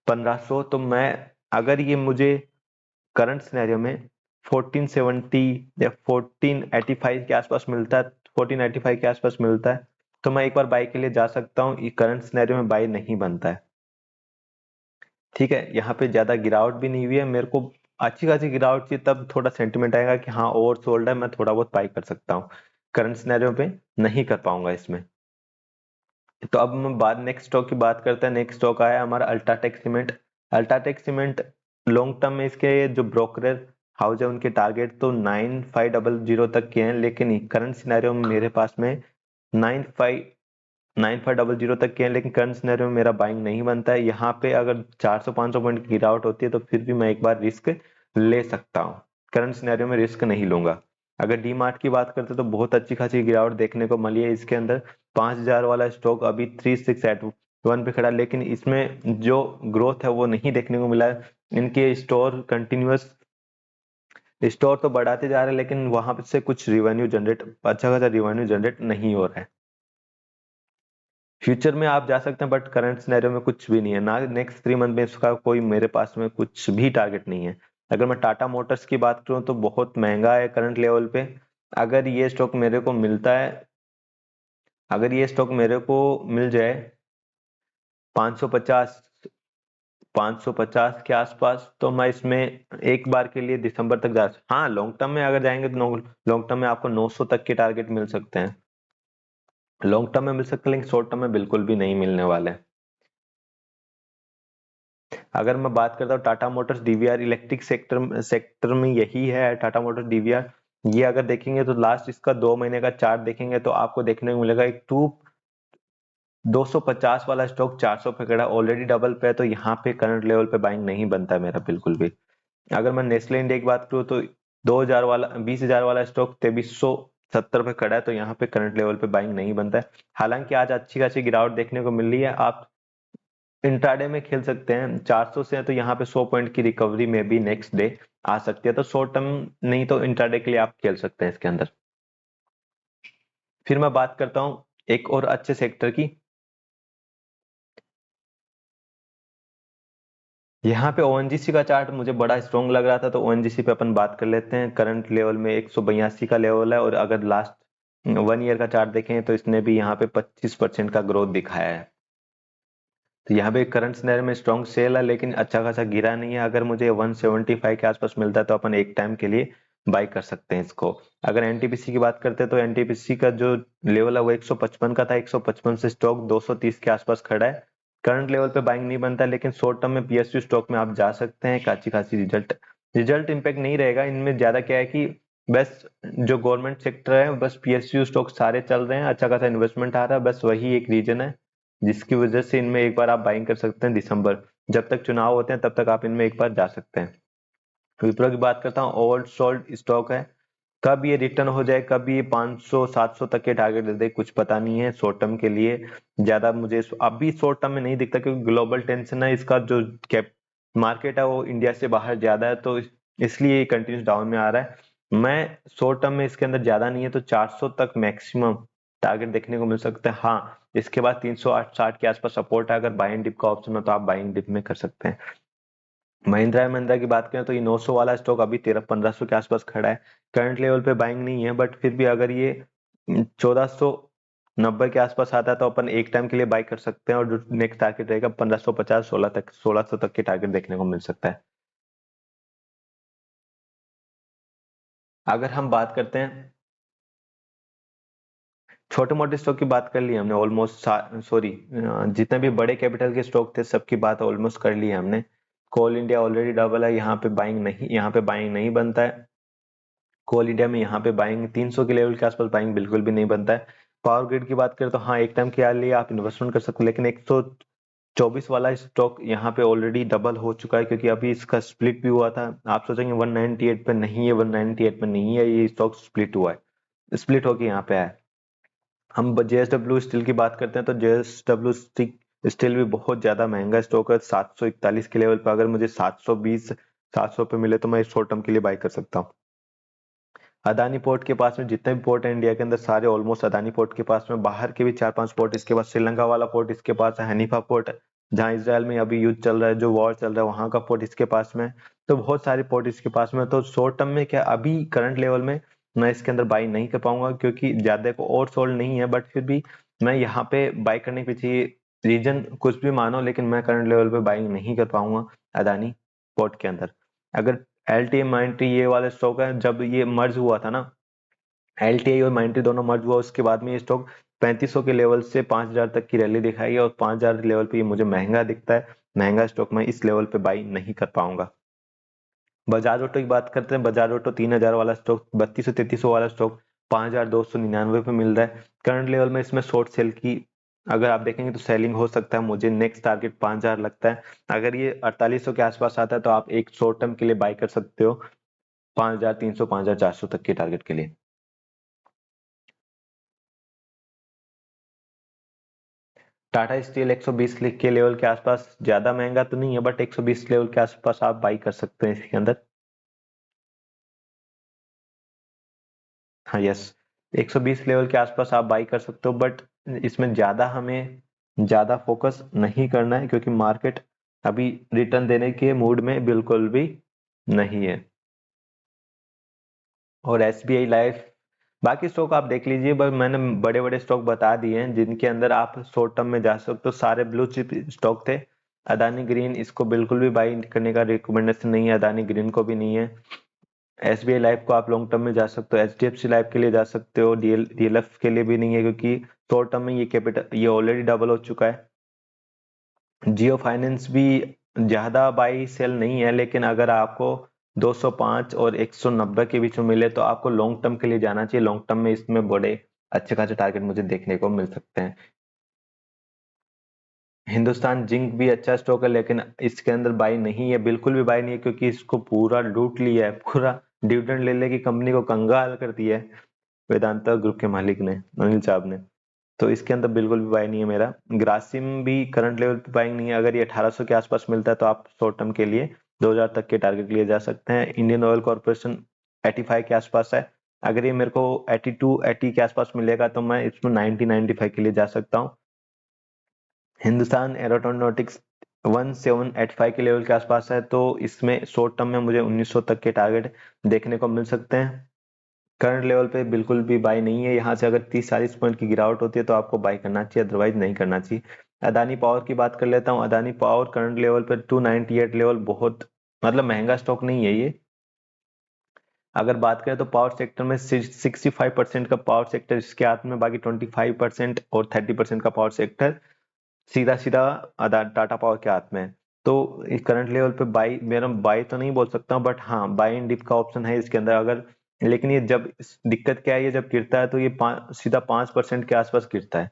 1500। तो मैं, अगर ये मुझे करंट सिनेरियो में 1470 या 1485 के आसपास मिलता है, 1485 के आसपास मिलता है, तो मैं एक बार बाई के लिए जा सकता हूँ। ये करंट सिनेरियो में बाई नहीं बनता है। ठीक है, यहाँ पे ज्यादा गिरावट भी नहीं हुई है, मेरे को अच्छी खासी गिरावट चाहिए, तब थोड़ा सेंटिमेंट आएगा कि हाँ ओवर सोल्ड है, मैं थोड़ा बहुत बाई कर सकता हूँ। करंट सिनेरियो पे नहीं कर पाऊंगा इसमें। तो अब हम बात नेक्स्ट स्टॉक की बात करते हैं। नेक्स्ट स्टॉक आया हमारा UltraTech cement. UltraTech cement long term में इसके जो ब्रोकरेज हाउस है उनके टारगेट तो 9500 तक के हैं, लेकिन करंट सिनेरियो में मेरे पास में 9500 तक के हैं, लेकिन करंट सिनेरियो में मेरा बाइंग नहीं बनता है। यहाँ पे अगर 400-500 पॉइंट की गिरावट होती है तो फिर भी मैं एक बार रिस्क ले सकता हूँ। करंट सिनेरियो में रिस्क नहीं लूंगा। अगर डी मार्ट की बात करते तो बहुत अच्छी खासी गिरावट देखने को मिली है इसके अंदर। 5000 वाला स्टॉक अभी 3681 पे खड़ा, लेकिन इसमें जो ग्रोथ है वो नहीं देखने को मिला है। इनके स्टोर तो बढ़ाते जा रहे हैं, लेकिन वहां से कुछ अच्छा खासा रिवेन्यू जनरेट नहीं हो रहा है। फ्यूचर में आप जा सकते हैं, बट करंट सिनेरियो में कुछ भी नहीं है ना। नेक्स्ट 3 मंथ में इसका कोई मेरे पास में कुछ भी टारगेट नहीं है। अगर मैं टाटा मोटर्स की बात करूं तो बहुत महंगा है करंट लेवल पे। अगर ये स्टॉक मेरे को मिलता है, अगर ये स्टॉक मेरे को मिल जाए 550 550 के आसपास, तो मैं इसमें एक बार के लिए दिसंबर तक जा, हाँ लॉन्ग टर्म में अगर जाएंगे तो लॉन्ग टर्म में आपको 900 तक के टारगेट मिल सकते हैं। लॉन्ग टर्म में मिल सकते हैं, लेकिन शॉर्ट टर्म में बिल्कुल भी नहीं मिलने वाले। अगर मैं बात करता हूँ Tata Motors DVR electric sector में यही है टाटा मोटर्स डीवीआर। ये अगर देखेंगे तो लास्ट इसका 2 महीने का चार्ट देखेंगे तो आपको देखने को मिलेगा एक 250 वाला स्टॉक 400 पे खड़ा, ऑलरेडी डबल पे है, तो यहाँ पे करंट लेवल पे बाइंग नहीं बनता है मेरा बिल्कुल भी। अगर मैं नेस्ले इंडिया की बात करूँ तो 20,000 वाला स्टॉक 2370 पे खड़ा है, तो यहाँ पे करंट लेवल पे बाइंग नहीं बनता है। हालांकि आज अच्छी खासी गिरावट देखने को मिल रही है। आप इंट्राडे में खेल सकते हैं, 400 से है तो यहाँ पे 100 पॉइंट की रिकवरी में भी नेक्स्ट डे आ सकती है, तो शॉर्ट टर्म नहीं तो इंट्राडे के लिए आप खेल सकते हैं इसके अंदर। फिर मैं बात करता हूँ एक और अच्छे सेक्टर की। यहाँ पे ओएनजीसी का चार्ट मुझे बड़ा स्ट्रॉन्ग लग रहा था, तो ओएनजीसी पे अपन बात कर लेते हैं। करंट लेवल में 182 का लेवल है, और अगर लास्ट 1 ईयर का चार्ट देखें तो इसने भी यहाँ पे 25% का ग्रोथ दिखाया है। तो यहाँ पे करंट सिनेरियो में स्ट्रॉन्ग सेल है, लेकिन अच्छा खासा गिरा नहीं है। अगर मुझे 175 के आसपास मिलता है तो अपन एक टाइम के लिए बाई कर सकते हैं इसको। अगर एनटीपीसी की बात करते हैं तो एनटीपीसी का जो लेवल है वो 155 का था, 155 से स्टॉक 230 के आसपास खड़ा है। करंट लेवल पे बाइंग नहीं बनता, लेकिन शॉर्ट टर्म में पीएसयू स्टॉक में आप जा सकते हैं। एक अच्छी खासी रिजल्ट इंपैक्ट नहीं रहेगा इनमें। ज्यादा क्या है कि बस जो गवर्नमेंट सेक्टर है, बस पीएसयू स्टॉक सारे चल रहे हैं, अच्छा खासा इन्वेस्टमेंट आ रहा है, बस वही एक रीजन है जिसकी वजह से इनमें एक बार आप बाइंग कर सकते हैं। दिसंबर जब तक चुनाव होते हैं तब तक आप इनमें एक बार जा सकते हैं। विप्रो की बात करता हूँ, ओवर सोल्ड स्टॉक है, कब ये रिटर्न हो जाए, कब ये 500 700 तक के टारगेट दे दे, कुछ पता नहीं है। शॉर्ट टर्म के लिए ज्यादा मुझे अभी शॉर्ट टर्म में नहीं दिखता, क्योंकि ग्लोबल टेंशन है, इसका जो कैप मार्केट है वो इंडिया से बाहर ज्यादा है, तो इसलिए ये कंटिन्यूस डाउन में आ रहा है। मैं शॉर्ट टर्म में इसके अंदर ज्यादा नहीं है, तो 400 तक मैक्सिमम टारगेट देखने को मिल सकता है। हाँ, इसके बाद 360 के आसपास सपोर्ट है, अगर बाइंग डिप का ऑप्शन हो तो आप बाइंग डिप में कर सकते हैं। महिंद्रा एंड महिंद्रा की बात करें तो ये 900 वाला स्टॉक अभी 1300-1500 के आसपास खड़ा है। करंट लेवल पे बाइंग नहीं है, बट फिर भी अगर ये 1490 के आसपास आता है तो अपन एक टाइम के लिए बाई कर सकते हैं, और जो नेक्स्ट टारगेट रहेगा 1550 16 तक 1600 तक के टारगेट देखने को मिल सकता है। अगर हम बात करते हैं छोटे मोटे स्टॉक की, बात कर ली हमने ऑलमोस्ट, सॉरी, जितने भी बड़े कैपिटल के स्टॉक थे सबकी बात ऑलमोस्ट कर ली है हमने। कोल इंडिया ऑलरेडी डबल है, यहाँ पे बाइंग नहीं बनता है। कोल इंडिया में यहाँ पे बाइंग 300 के लेवल के आसपास बाइंग बिल्कुल भी नहीं बनता है। पावर ग्रिड की बात करें तो हाँ, एक टाइम के लिए आप इन्वेस्टमेंट कर सकते हो, लेकिन 124 वाला स्टॉक यहाँ पे ऑलरेडी डबल हो चुका है, क्योंकि अभी इसका स्प्लिट भी हुआ था। आप सोचेंगे 198 पे नहीं है, 198 पे नहीं है, ये स्टॉक स्प्लिट हुआ है, स्प्लिट होके यहाँ पे आया है। हम जेएसडब्ल्यू स्टील की बात करते हैं तो जेएसडब्ल्यू स्टील भी बहुत ज्यादा महंगा स्टॉक है। 741 के लेवल पे अगर मुझे 720 700 पे मिले तो मैं शॉर्ट टर्म के लिए बाय कर सकता हूँ। अदानी पोर्ट के पास में जितने भी पोर्ट है इंडिया के अंदर, सारे ऑलमोस्ट अदानी पोर्ट के पास में, बाहर के भी 4-5 पोर्ट इसके पास, श्रीलंका वाला पोर्ट इसके पास है, हनीफा पोर्ट जहाँ इसराइल में अभी युद्ध चल रहा है, जो वॉर चल रहा है, वहां का पोर्ट इसके पास में। तो बहुत सारे पोर्ट इसके पास में, तो शॉर्ट टर्म में क्या अभी करंट लेवल में मैं इसके अंदर बाई नहीं कर पाऊंगा, क्योंकि ज्यादा को और सोल्ड नहीं है, बट फिर भी मैं यहाँ पे बाई करने के पीछे रीजन कुछ भी मानो, लेकिन मैं करंट लेवल पे बाइंग नहीं कर पाऊंगा अदानी पोर्ट के अंदर। अगर एल माइंट्री ये वाला स्टॉक है, जब ये मर्ज हुआ था ना, एल और माइंट्री दोनों मर्ज हुआ, उसके बाद में ये स्टॉक 3500 के लेवल से 5000 तक की रैली दिखाई है, और 5000 लेवल पे ये मुझे महंगा दिखता है। महंगा स्टॉक मैं इस लेवल पे बाई नहीं कर पाऊंगा। बजाज ऑटो की बात करते हैं, बजाज ऑटो 3000 वाला स्टॉक, 3200-3300 वाला स्टॉक 5299 पे मिल रहा है। करंट लेवल में इसमें शॉर्ट सेल की अगर आप देखेंगे तो सेलिंग हो सकता है, मुझे नेक्स्ट टारगेट 5000 लगता है। अगर ये 4800 के आसपास आता है तो आप एक शॉर्ट टर्म के लिए बाई कर सकते हो 5300 5400 तक के टारगेट के लिए। टाटा स्टील 120 के लेवल के आसपास, ज्यादा महंगा तो नहीं है, बट 120 लेवल के आसपास आप बाई कर सकते हैं इसके अंदर। हाँ, यस, 120 लेवल के आसपास आप बाई कर सकते हो, बट इसमें ज्यादा हमें ज्यादा फोकस नहीं करना है, क्योंकि मार्केट अभी रिटर्न देने के मूड में बिल्कुल भी नहीं है। और एसबीआई लाइफ, बाकी स्टॉक आप देख लीजिए, बस मैंने बड़े बड़े स्टॉक बता दिए हैं जिनके अंदर आप शॉर्ट टर्म में जा सकते हो, सारे ब्लू चिप स्टॉक थे। अदानी ग्रीन, इसको बिल्कुल भी बाई करने का रिकमेंडेशन नहीं है, अदानी ग्रीन को भी नहीं है। एसबीआई लाइफ को आप लॉन्ग टर्म में जा सकते हो, एचडीएफसी लाइफ के लिए जा सकते हो, डीएलएफ के लिए भी नहीं है, क्योंकि शॉर्ट टर्म में ये कैपिटल ये ऑलरेडी डबल हो चुका है। जियो फाइनेंस भी ज्यादा बाई सेल नहीं है, लेकिन अगर आपको 205 और 190 के बीच में मिले तो आपको लॉन्ग टर्म के लिए जाना चाहिए। लॉन्ग टर्म में इसमें बड़े अच्छे खासे टारगेट मुझे देखने को मिल सकते हैं। हिंदुस्तान जिंक भी अच्छा स्टॉक है, लेकिन इसके अंदर बाई नहीं है, बिल्कुल भी बाई नहीं है, क्योंकि इसको पूरा लूट लिया है, पूरा डिविडेंड ले लेके कंपनी को कंगाल कर दिया है वेदांता ग्रुप के मालिक ने, अनिल साहब ने। तो इसके अंदर बिल्कुल भी बाई नहीं है मेरा। ग्रासिम भी करंट लेवल पे बाइंग नहीं है, अगर ये 1800 के आसपास मिलता है तो आप शॉर्ट टर्म के लिए 2000 तक के टारगेट के लिए जा सकते हैं। इंडियन ऑयल कॉर्पोरेशन 85 के आसपास है, अगर ये मेरे को 82 80 के आसपास मिलेगा तो मैं इसमें 90 95 के लिए जा सकता हूँ। हिंदुस्तान एरोनॉटिक्स 1785 के लेवल के आसपास है, तो इसमें शॉर्ट टर्म में मुझे 1900 तक के टारगेट देखने को मिल सकते हैं। करंट लेवल पे बिल्कुल भी बाई नहीं है, यहाँ से अगर 30-40 पॉइंट की गिरावट होती है तो आपको बाई करना चाहिए, अदरवाइज नहीं करना चाहिए। अदानी पावर की बात कर लेता हूँ, अदानी पावर करंट लेवल पे 298 लेवल बहुत मतलब महंगा स्टॉक नहीं है ये। अगर बात करें तो पावर सेक्टर में 65% का पावर सेक्टर इसके हाथ में, बाकी 25% और 30% का पावर सेक्टर सीधा सीधा टाटा पावर के हाथ में है। तो इस करंट लेवल पे बाई, मेरा बाई तो नहीं बोल सकता हूँ, बट हाँ बाई एंड डिप का ऑप्शन है इसके अंदर अगर। लेकिन ये जब दिक्कत क्या है, ये जब गिरता है तो ये सीधा 5% के आसपास गिरता है,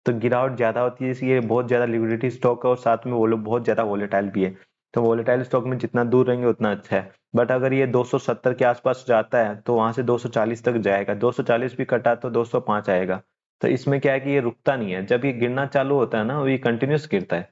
तो गिरावट ज्यादा होती है, इसलिए बहुत ज्यादा लिक्विडिटी स्टॉक है, और साथ में वो लोग बहुत ज्यादा वोलेटाइल भी है। तो वोलेटाइल स्टॉक में जितना दूर रहेंगे उतना अच्छा है। बट अगर ये 270 के आसपास जाता है तो वहां से 240 तक जाएगा, 240 भी कटा तो 205 आएगा। तो इसमें क्या है कि ये रुकता नहीं है, जब ये गिरना चालू होता है ना ये कंटिन्यूस गिरता है।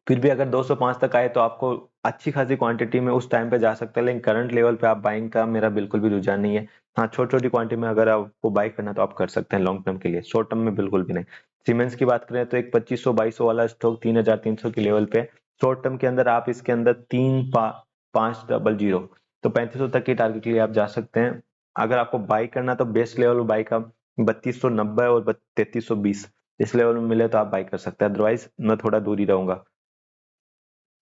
फिर भी अगर 205 तक आए तो आपको अच्छी खासी क्वांटिटी में उस टाइम पे जा सकता है, लेकिन करंट लेवल पे आप बाइंग का मेरा बिल्कुल भी रुझान नहीं है। हाँ, छोटी छोटी क्वांटिटी में अगर आपको बाई करना तो आप कर सकते हैं लॉन्ग टर्म के लिए, शॉर्ट टर्म में बिल्कुल भी नहीं। सीमेंस की बात करें तो एक 2500-2200 वाला स्टॉक 3300 के लेवल पे, शॉर्ट टर्म के अंदर आप इसके अंदर 3500 तो 3500 तक की टारगेट के लिए आप जा सकते हैं। अगर आपको बाई करना तो बेस्ट लेवल बाई का 3290 और 3320 इस लेवल में मिले तो आप बाई कर सकते हैं, अदरवाइज मैं थोड़ा दूर ही रहूंगा।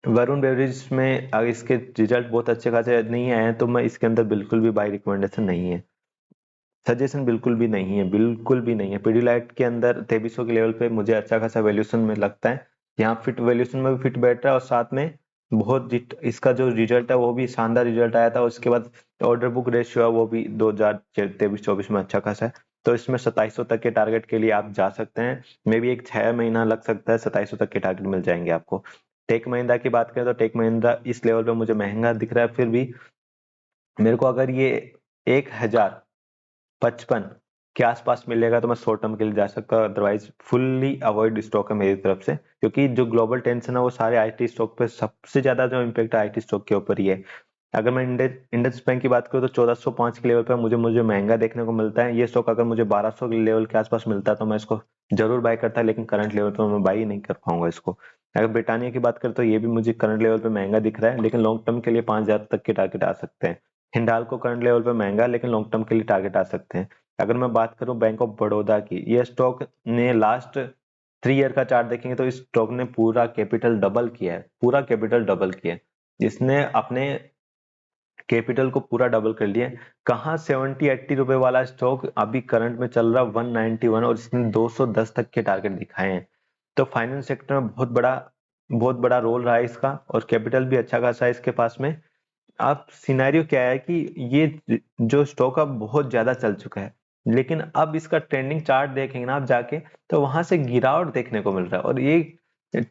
वरुण बेवरेज में अगर इसके रिजल्ट बहुत अच्छे खासे नहीं आए हैं तो मैं इसके अंदर बिल्कुल भी बाई रिकमेंडेशन नहीं है, सजेशन बिल्कुल भी नहीं है, बिल्कुल भी नहीं है। पीडीलाइट के अंदर 2300 के लेवल पे मुझे अच्छा खासा वैल्यूएशन में लगता है, यहाँ फिट वैल्यूएशन में भी फिट बैठ रहा है और साथ में इसका जो रिजल्ट है वो भी शानदार रिजल्ट आया था। उसके बाद ऑर्डर बुक रेशियो है वो भी 2023-24 में अच्छा खासा है। तो इसमें 2700 तक के टारगेट के लिए आप जा सकते हैं, मे भी एक 6 महीना लग सकता है, 2700 तक के टारगेट मिल जाएंगे आपको। टेक महिंद्रा की बात करें तो टेक महिंद्रा इस लेवल पे मुझे महंगा दिख रहा है, फिर भी मेरे को अगर ये 1055 के आसपास मिलेगा तो मैं शॉर्ट टर्म के लिए जा सकता हूँ, अदरवाइज फुल्ली अवॉइड स्टॉक है मेरी तरफ से, क्योंकि जो ग्लोबल टेंशन है वो सारे आईटी स्टॉक पे, सबसे ज्यादा जो इम्पेक्ट है आईटी स्टॉक के ऊपर ही है। अगर मैं इंडस बैंक की बात करूँ तो 1405 के लेवल पर मुझे मुझे महंगा देखने को मिलता है। ये स्टॉक अगर मुझे 1200 के लेवल के आसपास मिलता है तो मैं इसको जरूर बाय करता, लेकिन करंट लेवल पर मैं बाई नहीं कर पाऊंगा इसको। अगर ब्रिटानिया की बात करें तो ये भी मुझे करंट लेवल पे महंगा दिख रहा है, लेकिन लॉन्ग टर्म के लिए 5000 तक के टारगेट आ सकते हैं। हिंडाल को करंट लेवल पे महंगा, लेकिन लॉन्ग टर्म के लिए टारगेट आ सकते हैं। अगर मैं बात करूं बैंक ऑफ बड़ौदा की, ये स्टॉक ने लास्ट 3 ईयर का चार्ट देखेंगे तो इस स्टॉक ने पूरा कैपिटल डबल किया है, पूरा कैपिटल डबल किया है। इसने अपने कैपिटल को पूरा डबल कर लिया है। कहाँ 70-80 रुपए वाला स्टॉक अभी करंट में चल रहा 191 और इसने 210 तक के टारगेट दिखाए हैं। तो फाइनेंस सेक्टर में बहुत बड़ा रोल रहा है इसका, और कैपिटल भी अच्छा खासा है इसके पास में। अब सिनेरियो क्या है कि ये जो स्टॉक अब बहुत ज्यादा चल चुका है, लेकिन अब इसका ट्रेंडिंग चार्ट देखेंगे ना आप जाके तो वहां से गिरावट देखने को मिल रहा है, और ये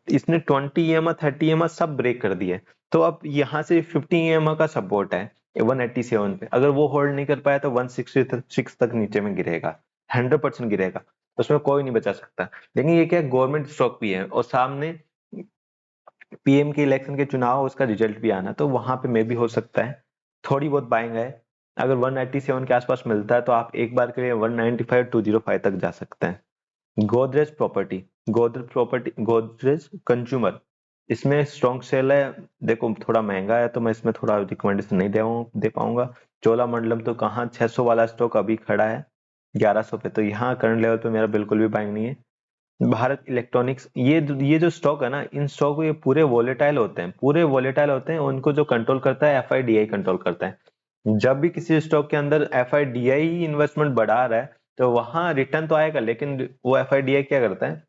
इसने 20 EMA 30 EMA सब ब्रेक कर दिए। तो अब यहाँ से 50 EMA का सपोर्ट है 187 पे, अगर वो होल्ड नहीं कर पाया तो 166 तक नीचे में गिरेगा, 100% गिरेगा, उसमें कोई नहीं बचा सकता। लेकिन ये क्या गवर्नमेंट स्टॉक भी है और सामने पीएम के इलेक्शन के चुनाव उसका रिजल्ट भी आना, तो वहां पे मे भी हो सकता है थोड़ी बहुत बाइंग है। अगर 187 के आसपास मिलता है तो आप एक बार के लिए 195 205 तक जा सकते हैं। गोदरेज कंज्यूमर, इसमें स्ट्रॉन्ग सेल है। देखो थोड़ा महंगा है तो मैं इसमें थोड़ा रिकमेंडेशन नहीं दे पाऊंगा। चोलामंडलम तो कहाँ 600 वाला स्टॉक अभी खड़ा है 1100 पे, तो यहाँ करंट लेवल पे मेरा बिल्कुल भी बाइंग नहीं है। भारत इलेक्ट्रॉनिक्स, ये जो स्टॉक है ना, इन स्टॉक ये पूरे वोलेटाइल होते हैं, पूरे वोलेटाइल होते हैं। उनको जो कंट्रोल करता है एफआईडीआई कंट्रोल करता है। जब भी किसी स्टॉक के अंदर एफआईडीआई इन्वेस्टमेंट बढ़ा रहा है तो वहां रिटर्न तो आएगा, लेकिन वो एफआईडीआई क्या करता है,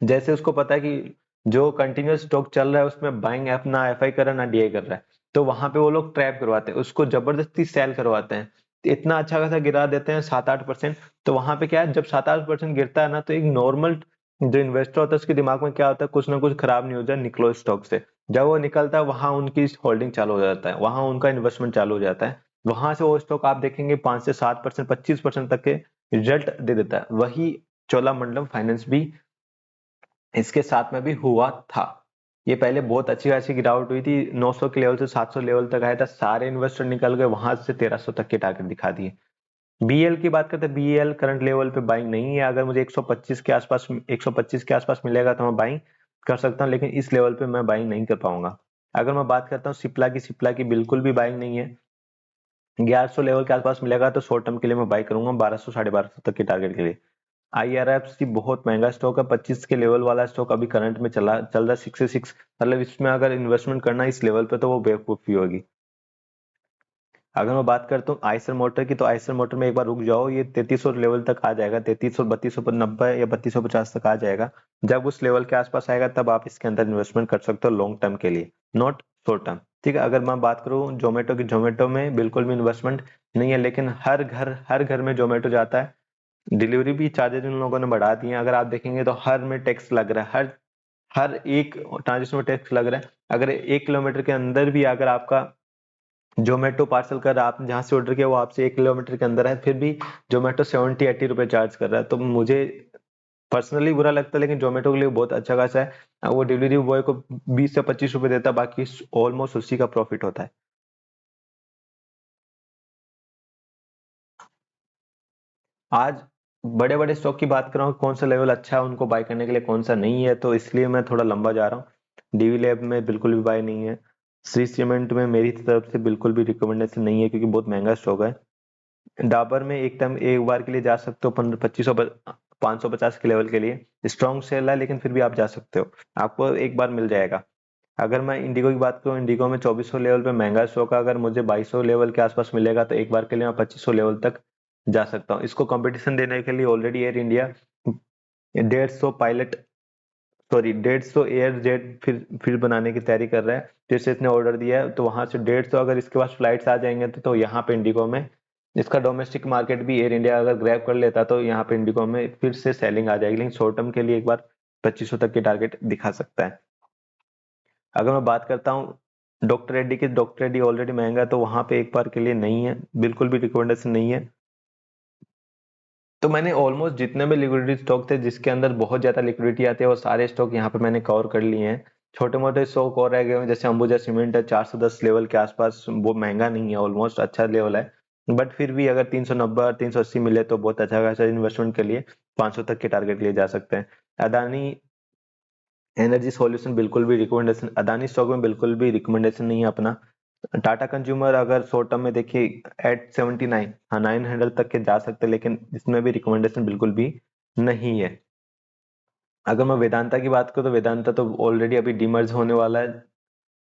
जैसे उसको पता है कि जो कंटिन्यूस स्टॉक चल रहा है उसमें बाइंग ऐप ना एफआई कर रहा है ना डीआई कर रहा है, तो वहां पे वो लोग ट्रैप करवाते हैं, उसको जबरदस्ती सेल करवाते हैं। तो इतना अच्छा खासा गिरा देते हैं 7-8%। तो वहां पे क्या है, जब 7-8% गिरता है ना तो एक नॉर्मल जो इन्वेस्टर होता है उसके दिमाग में क्या होता है, कुछ ना कुछ खराब नहीं हो जाए, निकलो स्टॉक से। जब वो निकलता है वहां उनकी होल्डिंग चालू हो जाता है, वहां उनका इन्वेस्टमेंट चालू हो जाता है। वहां से वो स्टॉक आप देखेंगे 5 से 7%, 25% तक के रिजल्ट दे देता है। वही चोलामंडलम फाइनेंस भी इसके साथ में भी हुआ था। ये पहले बहुत अच्छी खासी गिरावट हुई थी, 900 के लेवल से 700 लेवल तक आया था, सारे इन्वेस्टर निकल गए, वहां से 1300 तक के टारगेट दिखा दिए। बीएल की बात करते हैं, बीएल करंट लेवल पे बाइंग नहीं है। अगर मुझे 125 के आसपास मिलेगा तो मैं बाइंग कर सकता हूँ, लेकिन इस लेवल पे मैं बाइंग नहीं कर पाऊंगा। अगर मैं बात करता हूँ सिप्ला की बिल्कुल भी बाइंग नहीं है। 1100 लेवल के आसपास मिलेगा तो शॉर्ट टर्म के लिए मैं बाई करूंगा, 1200 1250 तक के टारगेट के लिए। आईआरएफसी बहुत महंगा स्टॉक है, 25 के लेवल वाला स्टॉक अभी करंट में चल रहा है 66, मतलब इसमें अगर इन्वेस्टमेंट करना है इस लेवल पे तो वो बेवकूफी होगी। अगर मैं बात करता हूँ आइसर मोटर की, तो आइसर मोटर में एक बार रुक जाओ, ये 3300 लेवल तक आ जाएगा, 3300 3290 या 3250 तक आ जाएगा। जब उस लेवल के आसपास आएगा तब आप इसके अंदर इन्वेस्टमेंट कर सकते हो लॉन्ग टर्म के लिए, नॉट शॉर्ट टर्म। ठीक है, अगर मैं बात करूँ जोमेटो की, जोमेटो में बिल्कुल भी इन्वेस्टमेंट नहीं है, लेकिन हर घर में जोमेटो जाता है। डिलीवरी भी चार्जेस उन लोगों ने बढ़ा दिए हैं, अगर आप देखेंगे तो हर में टैक्स लग रहा है, हर हर एक ट्रांजेक्शन में टैक्स लग रहा है। अगर 1 किलोमीटर के अंदर भी अगर आपका जोमेटो पार्सल कर आप जहाँ से ऑर्डर किया वो आपसे 1 किलोमीटर के अंदर है, फिर भी जोमेटो 70-80 रुपए चार्ज कर रहा है, तो मुझे पर्सनली बुरा लगता है। लेकिन जोमेटो के लिए बहुत अच्छा खासा है, वो डिलीवरी बॉय को 20 से 25 रुपए देता है, बाकी ऑलमोस्ट उसी का प्रॉफिट होता है। आज बड़े बड़े स्टॉक की बात कर रहा हूँ, कौन सा लेवल अच्छा है उनको बाय करने के लिए, कौन सा नहीं है, तो इसलिए मैं थोड़ा लंबा जा रहा हूँ। डीवी लैब में बिल्कुल भी बाय नहीं है। श्री सीमेंट में मेरी तरफ से बिल्कुल भी रिकमेंडेशन नहीं है, क्योंकि बहुत महंगा स्टॉक है। डाबर में एक टाइम एक बार के लिए जा सकते हो, 2500 550 के लेवल के लिए स्ट्रॉन्ग सेल है, लेकिन फिर भी आप जा सकते हो, आपको एक बार मिल जाएगा। अगर मैं इंडिगो की बात करूँ, इंडिगो में 2400 लेवल पे महंगा स्टॉक है, अगर मुझे 2200 लेवल के आसपास मिलेगा तो एक बार के लिए मैं 2500 लेवल तक जा सकता हूँ। इसको कंपटीशन देने के लिए already air India 150 pilot, sorry 150 air jet फिर बनाने की तैयारी कर रहा है। जैसे इसने ऑर्डर दिया है, तो वहां से 150 अगर इसके पास फ्लाइट्स आ जाएंगे तो यहाँ पे इंडिगो में इसका डोमेस्टिक मार्केट भी एयर इंडिया अगर ग्रैब कर लेता तो यहाँ पे इंडिगो में फिर से सेलिंग आ जाएगी। लेकिन शॉर्ट टर्म के लिए एक बार 2500 तक की टारगेट दिखा सकता है। अगर मैं बात करता हूँ डॉक्टर रेड्डी की, डॉक्टर रेड्डी ऑलरेडी महंगा है, तो वहां पे एक बार के लिए नहीं है, बिल्कुल भी रिकमेंडेशन नहीं है। तो मैंने ऑलमोस्ट जितने भी लिक्विडिटी स्टॉक थे जिसके अंदर बहुत ज्यादा लिक्विडिटी आती है, वो सारे स्टॉक यहाँ पे मैंने कवर कर लिए हैं। छोटे मोटे स्टॉक और रह गए हैं, जैसे अंबुजा सीमेंट है 410 लेवल के आसपास, वो महंगा नहीं है, ऑलमोस्ट अच्छा लेवल है। बट फिर भी अगर 390 और 380 मिले तो बहुत अच्छा खासा इन्वेस्टमेंट के लिए 500 तक के टारगेट लिए जा सकते हैं। अदानी एनर्जी सॉल्यूशन बिल्कुल भी रिकमेंडेशन, अदानी स्टॉक में बिल्कुल भी रिकमेंडेशन नहीं है अपना। टाटा कंज्यूमर अगर शॉर्ट टर्म में देखिए एट 79, हाँ 900 तक के जा सकते हैं, लेकिन इसमें भी रिकमेंडेशन बिल्कुल भी नहीं है। अगर मैं वेदांता की बात करूँ तो वेदांता तो ऑलरेडी अभी डिमर्ज होने वाला है,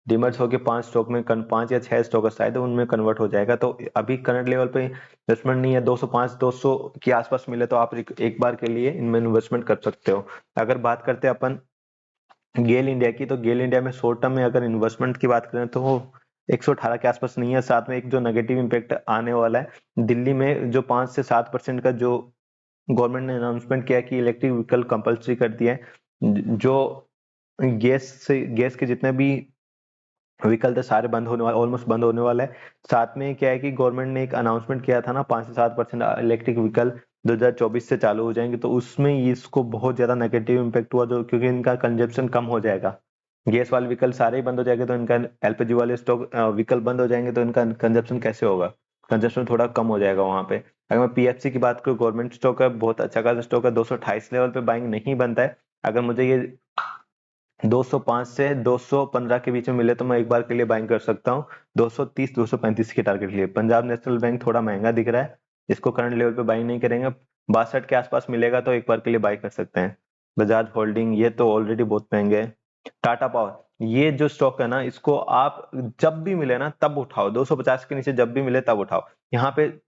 डिमर्ज होके 5 स्टॉक में 5 या 6 स्टॉक है शायद, उनमें कन्वर्ट हो जाएगा। तो अभी करंट लेवल पे इन्वेस्टमेंट नहीं है। 205 200 के आसपास मिले तो आप एक बार के लिए इनमें इन्वेस्टमेंट कर सकते हो। अगर बात करते हैं अपन गेल इंडिया की, तो गेल इंडिया में शॉर्ट टर्म में अगर इन्वेस्टमेंट की बात करें तो वो 118 के आसपास नहीं है। साथ में एक जो नेगेटिव इम्पैक्ट आने वाला है, दिल्ली में जो 5 से 7% का जो गवर्नमेंट ने अनाउंसमेंट किया कि इलेक्ट्रिक व्हीकल कंपलसरी कर दिया है, जो गैस के जितने भी व्हीकल थे सारे बंद होने वाले, ऑलमोस्ट बंद होने वाला है। साथ में क्या है कि गवर्नमेंट ने एक अनाउंसमेंट किया था ना, 5 से 7% इलेक्ट्रिक व्हीकल 2024 से चालू हो जाएंगे, तो उसमें इसको बहुत ज्यादा नेगेटिव इम्पैक्ट हुआ, जो क्योंकि इनका कंजप्शन कम हो जाएगा। गैस वाले व्हीकल सारे ही बंद हो जाएंगे, तो इनका एलपीजी वाले स्टॉक व्हीकल बंद हो जाएंगे, तो इनका कंजप्शन कैसे होगा, कंजप्शन थोड़ा कम हो जाएगा वहां पे। अगर मैं पीएफसी की बात करूँ, गवर्नमेंट स्टॉक है, बहुत अच्छा खासा स्टॉक है, 228 लेवल पे बाइंग नहीं बनता है। अगर मुझे ये 205 से 215 के बीच में मिले तो मैं एक बार के लिए बाइंग कर सकता हूँ। 230 235 के टारगेट लिए पंजाब नेशनल बैंक थोड़ा महंगा दिख रहा है, इसको करंट लेवल पे बाइंग नहीं करेंगे। 62 के आसपास मिलेगा तो एक बार के लिए बाई कर सकते हैं। बजाज होल्डिंग ये तो ऑलरेडी बहुत महंगे है। टाटा पावर, ये जो स्टॉक है ना, इसको आप जब भी मिले ना तब उठाओ, 250 के नीचे जब भी मिले तब उठाओ। यहाँ पे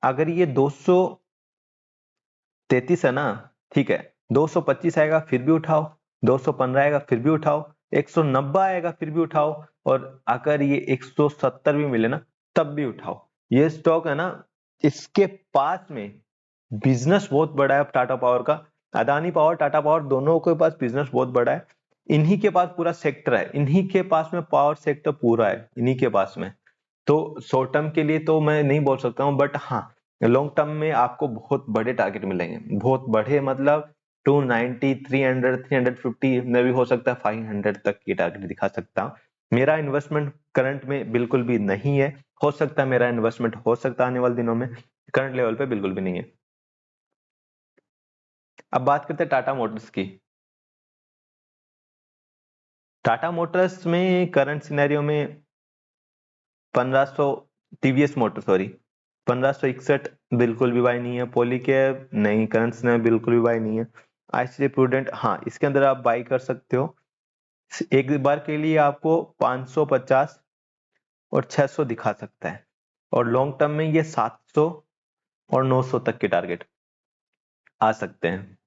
अगर ये 233 है ना, ठीक है, 225 आएगा फिर भी उठाओ, 215 आएगा फिर भी उठाओ, 190 आएगा फिर भी उठाओ, और अगर ये 170 भी मिले ना तब भी उठाओ। ये स्टॉक है ना, इसके पास में बिजनेस बहुत बड़ा है टाटा पावर का। अदानी पावर टाटा पावर दोनों के पास बिजनेस बहुत बड़ा है। इन्हीं के पास पूरा सेक्टर है, इन्हीं के पास में पावर सेक्टर पूरा है इन्हीं के पास में। तो शॉर्ट टर्म के लिए तो मैं नहीं बोल सकता हूँ, बट हाँ लॉन्ग टर्म में आपको बहुत बड़े टारगेट मिलेंगे, बहुत बड़े मतलब 290 300 350 में भी हो सकता है, 500 तक की टारगेट दिखा सकता हूँ। मेरा इन्वेस्टमेंट करंट में बिल्कुल भी नहीं है, हो सकता है मेरा इन्वेस्टमेंट हो सकता है आने वाले दिनों में, करंट लेवल पे बिल्कुल भी नहीं है। अब बात करते हैं टाटा मोटर्स की। टाटा मोटर्स में करंट सिनेरियो में 1500, टीवीएस मोटर सॉरी 1561 बिल्कुल भी बाय नहीं है। पॉलीकैब नहीं, करंट में बिल्कुल भी बाय नहीं है। आईसीआई प्रूडेंट हाँ, इसके अंदर आप बाय कर सकते हो, एक बार के लिए आपको 550 और 600 दिखा सकता है, और लॉन्ग टर्म में ये 700 और 900 तक के टारगेट आ सकते हैं।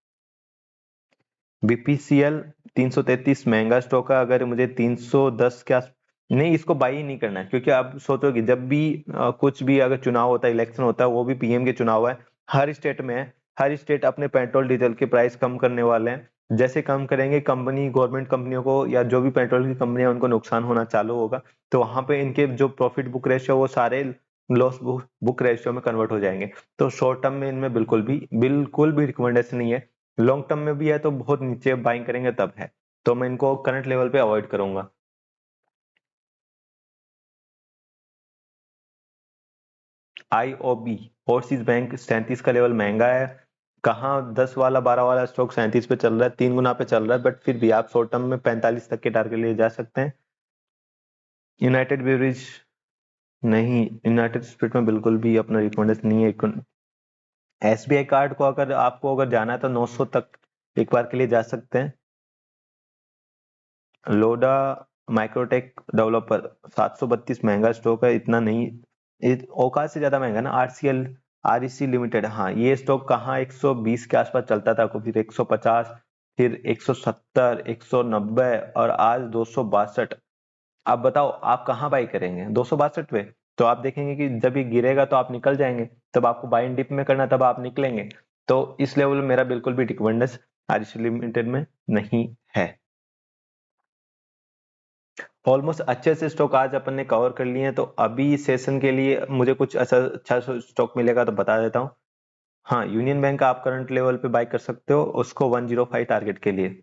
बीपीसीएल 333 महंगा स्टॉक है, अगर मुझे 310 के आस नहीं, इसको बाई ही नहीं करना है, क्योंकि आप सोचो कि जब भी कुछ भी अगर चुनाव होता है, इलेक्शन होता है, वो भी पीएम के चुनाव है, हर स्टेट में है, हर स्टेट अपने पेट्रोल डीजल के प्राइस कम करने वाले हैं, जैसे कम करेंगे कंपनी, गवर्नमेंट कंपनियों को या जो भी पेट्रोल की कंपनी है उनको नुकसान होना चालू होगा, तो वहां पे इनके जो प्रॉफिट बुक रेशियो वो सारे लॉस बुक रेशियो में कन्वर्ट हो जाएंगे। तो शॉर्ट टर्म में इनमें बिल्कुल भी रिकमेंडेशन नहीं है। लॉन्ग टर्म में भी है तो बहुत नीचे बाइंग करेंगे तब है, तो मैं इनको करंट लेवल पे अवॉइड करूंगा। आईओबी, ओवरसीज बैंक, 37 का लेवल महंगा है। कहाँ 10 वाला 12 वाला स्टॉक 37 पे चल रहा है, 3 गुना पे चल रहा है, बट फिर भी आप शॉर्ट टर्म में 45 तक के टारगेट लिए जा सकते हैं। यूनाइटेड ब्रेवरीज, नहीं, यूनाइटेड स्पिरिट में बिल्कुल भी अपना रिकमेंडेशन नहीं है। एसबीआई कार्ड को अगर आपको अगर जाना है तो 900 तक एक बार के लिए जा सकते हैं। लोडा माइक्रोटेक डेवलपर, 732 महंगा स्टॉक है, इतना नहीं, औकात से ज्यादा महंगा ना। आरसीएल, आरईसी लिमिटेड, हाँ ये स्टॉक कहाँ 120 के आसपास चलता था, फिर 150, फिर 170, 190 और आज 262। आप बताओ आप कहाँ बाई करेंगे 262 पे? तो आप देखेंगे कि जब ये गिरेगा तो आप निकल जाएंगे, तब आपको बाई एंड डिप में करना, तब आप निकलेंगे। तो इस लेवल में मेरा बिल्कुल भी रिकमेंडेशन आरईसी लिमिटेड में नहीं है। ऑलमोस्ट अच्छे से स्टॉक आज अपन ने कवर कर लिए हैं, तो अभी सेशन के लिए मुझे कुछ अच्छा अच्छा स्टॉक मिलेगा तो बता देता हूँ। हाँ, यूनियन बैंक आप करंट लेवल पे बाय कर सकते हो उसको 105 टारगेट के लिए।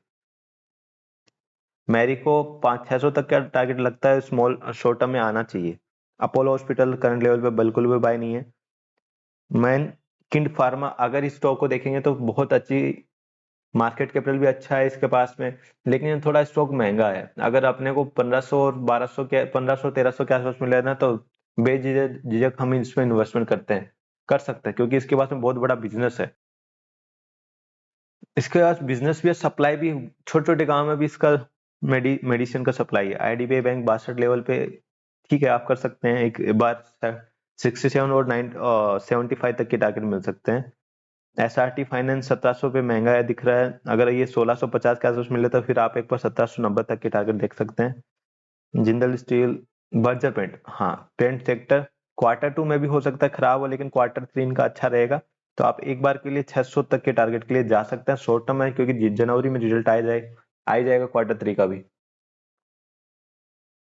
मैरी को 500-600 तक का टारगेट लगता है, स्मॉल शॉर्ट टर्म में आना चाहिए। अपोलो हॉस्पिटल करंट लेवल पे बिल्कुल भी बाय नहीं है। मैन किंड फार्मा, अगर इस स्टॉक को देखेंगे तो बहुत अच्छी मार्केट कैपिटल भी अच्छा है इसके पास में, लेकिन ये थोड़ा स्टॉक महंगा है। अगर अपने को 1500 और 1200 के 1500 1300 के आसपास मिले ना तो बेझिझक झिझक हम इसमें इन्वेस्टमेंट कर सकते हैं, क्योंकि इसके पास में बहुत बड़ा बिजनेस है। इसके पास बिजनेस भी है, सप्लाई भी, छोटे छोटे गांव में भी इसका मेडिसिन का सप्लाई है। आईडीबीआई बैंक 62 लेवल पे, ठीक है आप कर सकते हैं, एक बार 67 और 75 तक के टारगेट मिल सकते हैं। एसआरटी फाइनेंस 1700 पे महंगा है दिख रहा है, अगर ये 1650 के आसपास मिले तो फिर आप एक बार 1790 तक के टारगेट देख सकते हैं। जिंदल स्टील, बर्जर पेंट, हाँ पेंट सेक्टर Q2 में भी हो सकता है खराब हो, लेकिन Q3 इनका अच्छा रहेगा, तो आप एक बार के लिए 600 तक के टारगेट के लिए जा सकते हैं शॉर्ट टर्म में, क्योंकि जनवरी में रिजल्ट आ जाएगा Q3 का भी।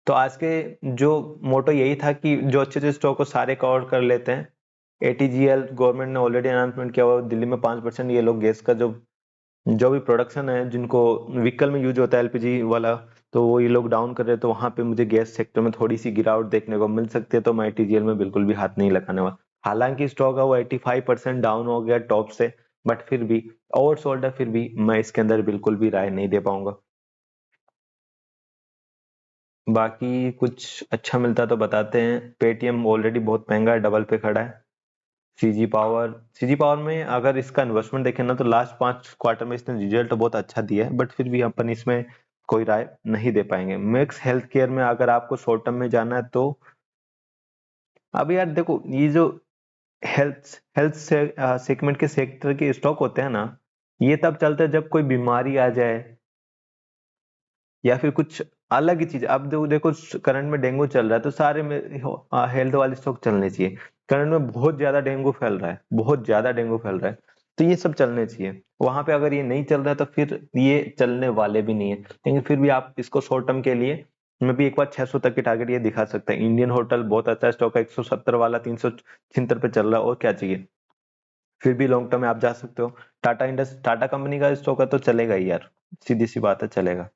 तो आज के जो मोटो यही था कि जो अच्छे अच्छे स्टॉक को सारे कवर कर लेते हैं। एटीजीएल गवर्नमेंट ने ऑलरेडी अनाउंसमेंट किया हुआ, दिल्ली में 5% ये लोग गैस का जो भी प्रोडक्शन है, जिनको व्हीकल में यूज होता है एलपीजी वाला, तो वो ये लोग डाउन कर रहे हैं, तो वहां पे मुझे गैस सेक्टर में थोड़ी सी गिरावट देखने को मिल सकती है, तो मैं आईटीजीएल में बिल्कुल भी हाथ नहीं लगाने वाला। हालांकि स्टॉक है वो 85% डाउन हो गया टॉप से, बट फिर भी ओवर सोल्ड है, फिर भी मैं इसके अंदर बिल्कुल भी राय नहीं दे पाऊंगा। बाकी कुछ अच्छा मिलता तो बताते हैं। पेटीएम ऑलरेडी बहुत महंगा है, डबल पे खड़ा है। सीजी पावर में अगर इसका इन्वेस्टमेंट देखें ना तो लास्ट 5 क्वार्टर में इसने रिजल्ट तो बहुत अच्छा दिया है, बट फिर भी अपन इसमें कोई राय नहीं दे पाएंगे। मैक्स हेल्थ केयर में अगर आपको शॉर्ट टर्म में जाना है तो अब यार देखो, ये जो हेल्थ हेल्थ से, सेगमेंट के सेक्टर के स्टॉक होते हैं ना, ये तब चलते हैं जब कोई बीमारी आ जाए या फिर कुछ अलग ही चीज। अब देखो करंट में डेंगू चल रहा है, तो सारे में हेल्थ वाले स्टॉक चलने चाहिए। करंट में बहुत ज्यादा डेंगू फैल रहा है, बहुत ज्यादा डेंगू फैल रहा है, तो ये सब चलने चाहिए। वहां पे अगर ये नहीं चल रहा है तो फिर ये चलने वाले भी नहीं है, लेकिन फिर भी आप इसको शॉर्ट टर्म के लिए मैं भी एक बार 600 तक की टारगेट ये दिखा सकता है। इंडियन होटल बहुत अच्छा स्टॉक है, 170 वाला 376 पे चल रहा है, और क्या चाहिए। फिर भी लॉन्ग टर्म में आप जा सकते हो। टाटा कंपनी का स्टॉक है तो चलेगा ही यार, सीधी सी बात है, चलेगा।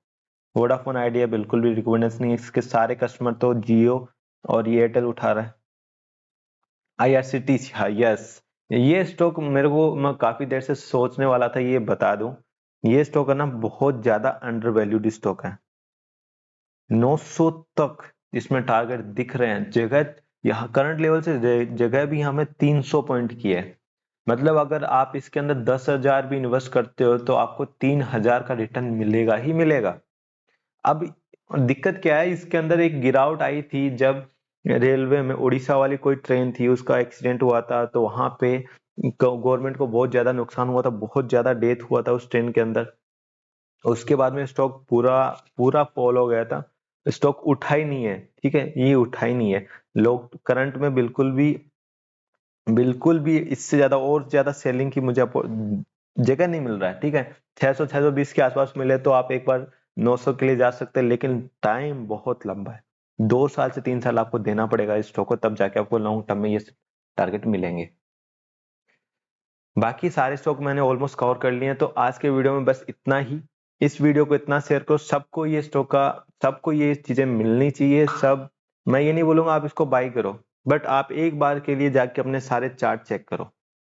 वोडाफोन आइडिया बिल्कुल भी रिकमेंडेशन नहीं है, इसके सारे कस्टमर तो जियो और ये एयरटेल उठा रहा है। आईआरसीटीसी, हाँ यस, ये स्टॉक मेरे को, मैं काफी देर से सोचने वाला था ये बता दूं। ये स्टॉक है ना बहुत ज्यादा अंडर वैल्यूड स्टॉक है। 900 तक इसमें टारगेट दिख रहे हैं, जगह यहाँ करंट लेवल से जगह भी हमें 300 पॉइंट की है। मतलब अगर आप इसके अंदर 10,000 भी इन्वेस्ट करते हो तो आपको 3,000 का रिटर्न मिलेगा ही मिलेगा। अब दिक्कत क्या है, इसके अंदर एक गिरावट आई थी जब रेलवे में उड़ीसा वाली कोई ट्रेन थी, उसका एक्सीडेंट हुआ था, तो वहां पे गवर्नमेंट को बहुत ज्यादा नुकसान हुआ था, बहुत ज्यादा डेथ हुआ था उस ट्रेन के अंदर। उसके बाद में स्टॉक पूरा पूरा फॉल हो गया था, स्टॉक उठा ही नहीं है। ठीक है, ये उठा ही नहीं है। लोग करंट में बिल्कुल भी इससे ज्यादा और ज्यादा सेलिंग की मुझे जगह नहीं मिल रहा है, ठीक है। 600 620 के आसपास मिले तो आप एक बार 900 के लिए जा सकते हैं, लेकिन टाइम बहुत लंबा है। 2 साल से 3 साल आपको देना पड़ेगा इस स्टॉक को, तब जाके आपको लॉन्ग टर्म में ये टारगेट मिलेंगे। बाकी सारे स्टॉक मैंने ऑलमोस्ट कवर कर लिए हैं, तो आज के वीडियो में बस इतना ही। इस वीडियो को इतना शेयर करो, सबको ये स्टॉक का, सबको ये चीजें मिलनी चाहिए। सब, मैं ये नहीं बोलूंगा आप इसको बाई करो, बट आप एक बार के लिए जाके अपने सारे चार्ट चेक करो।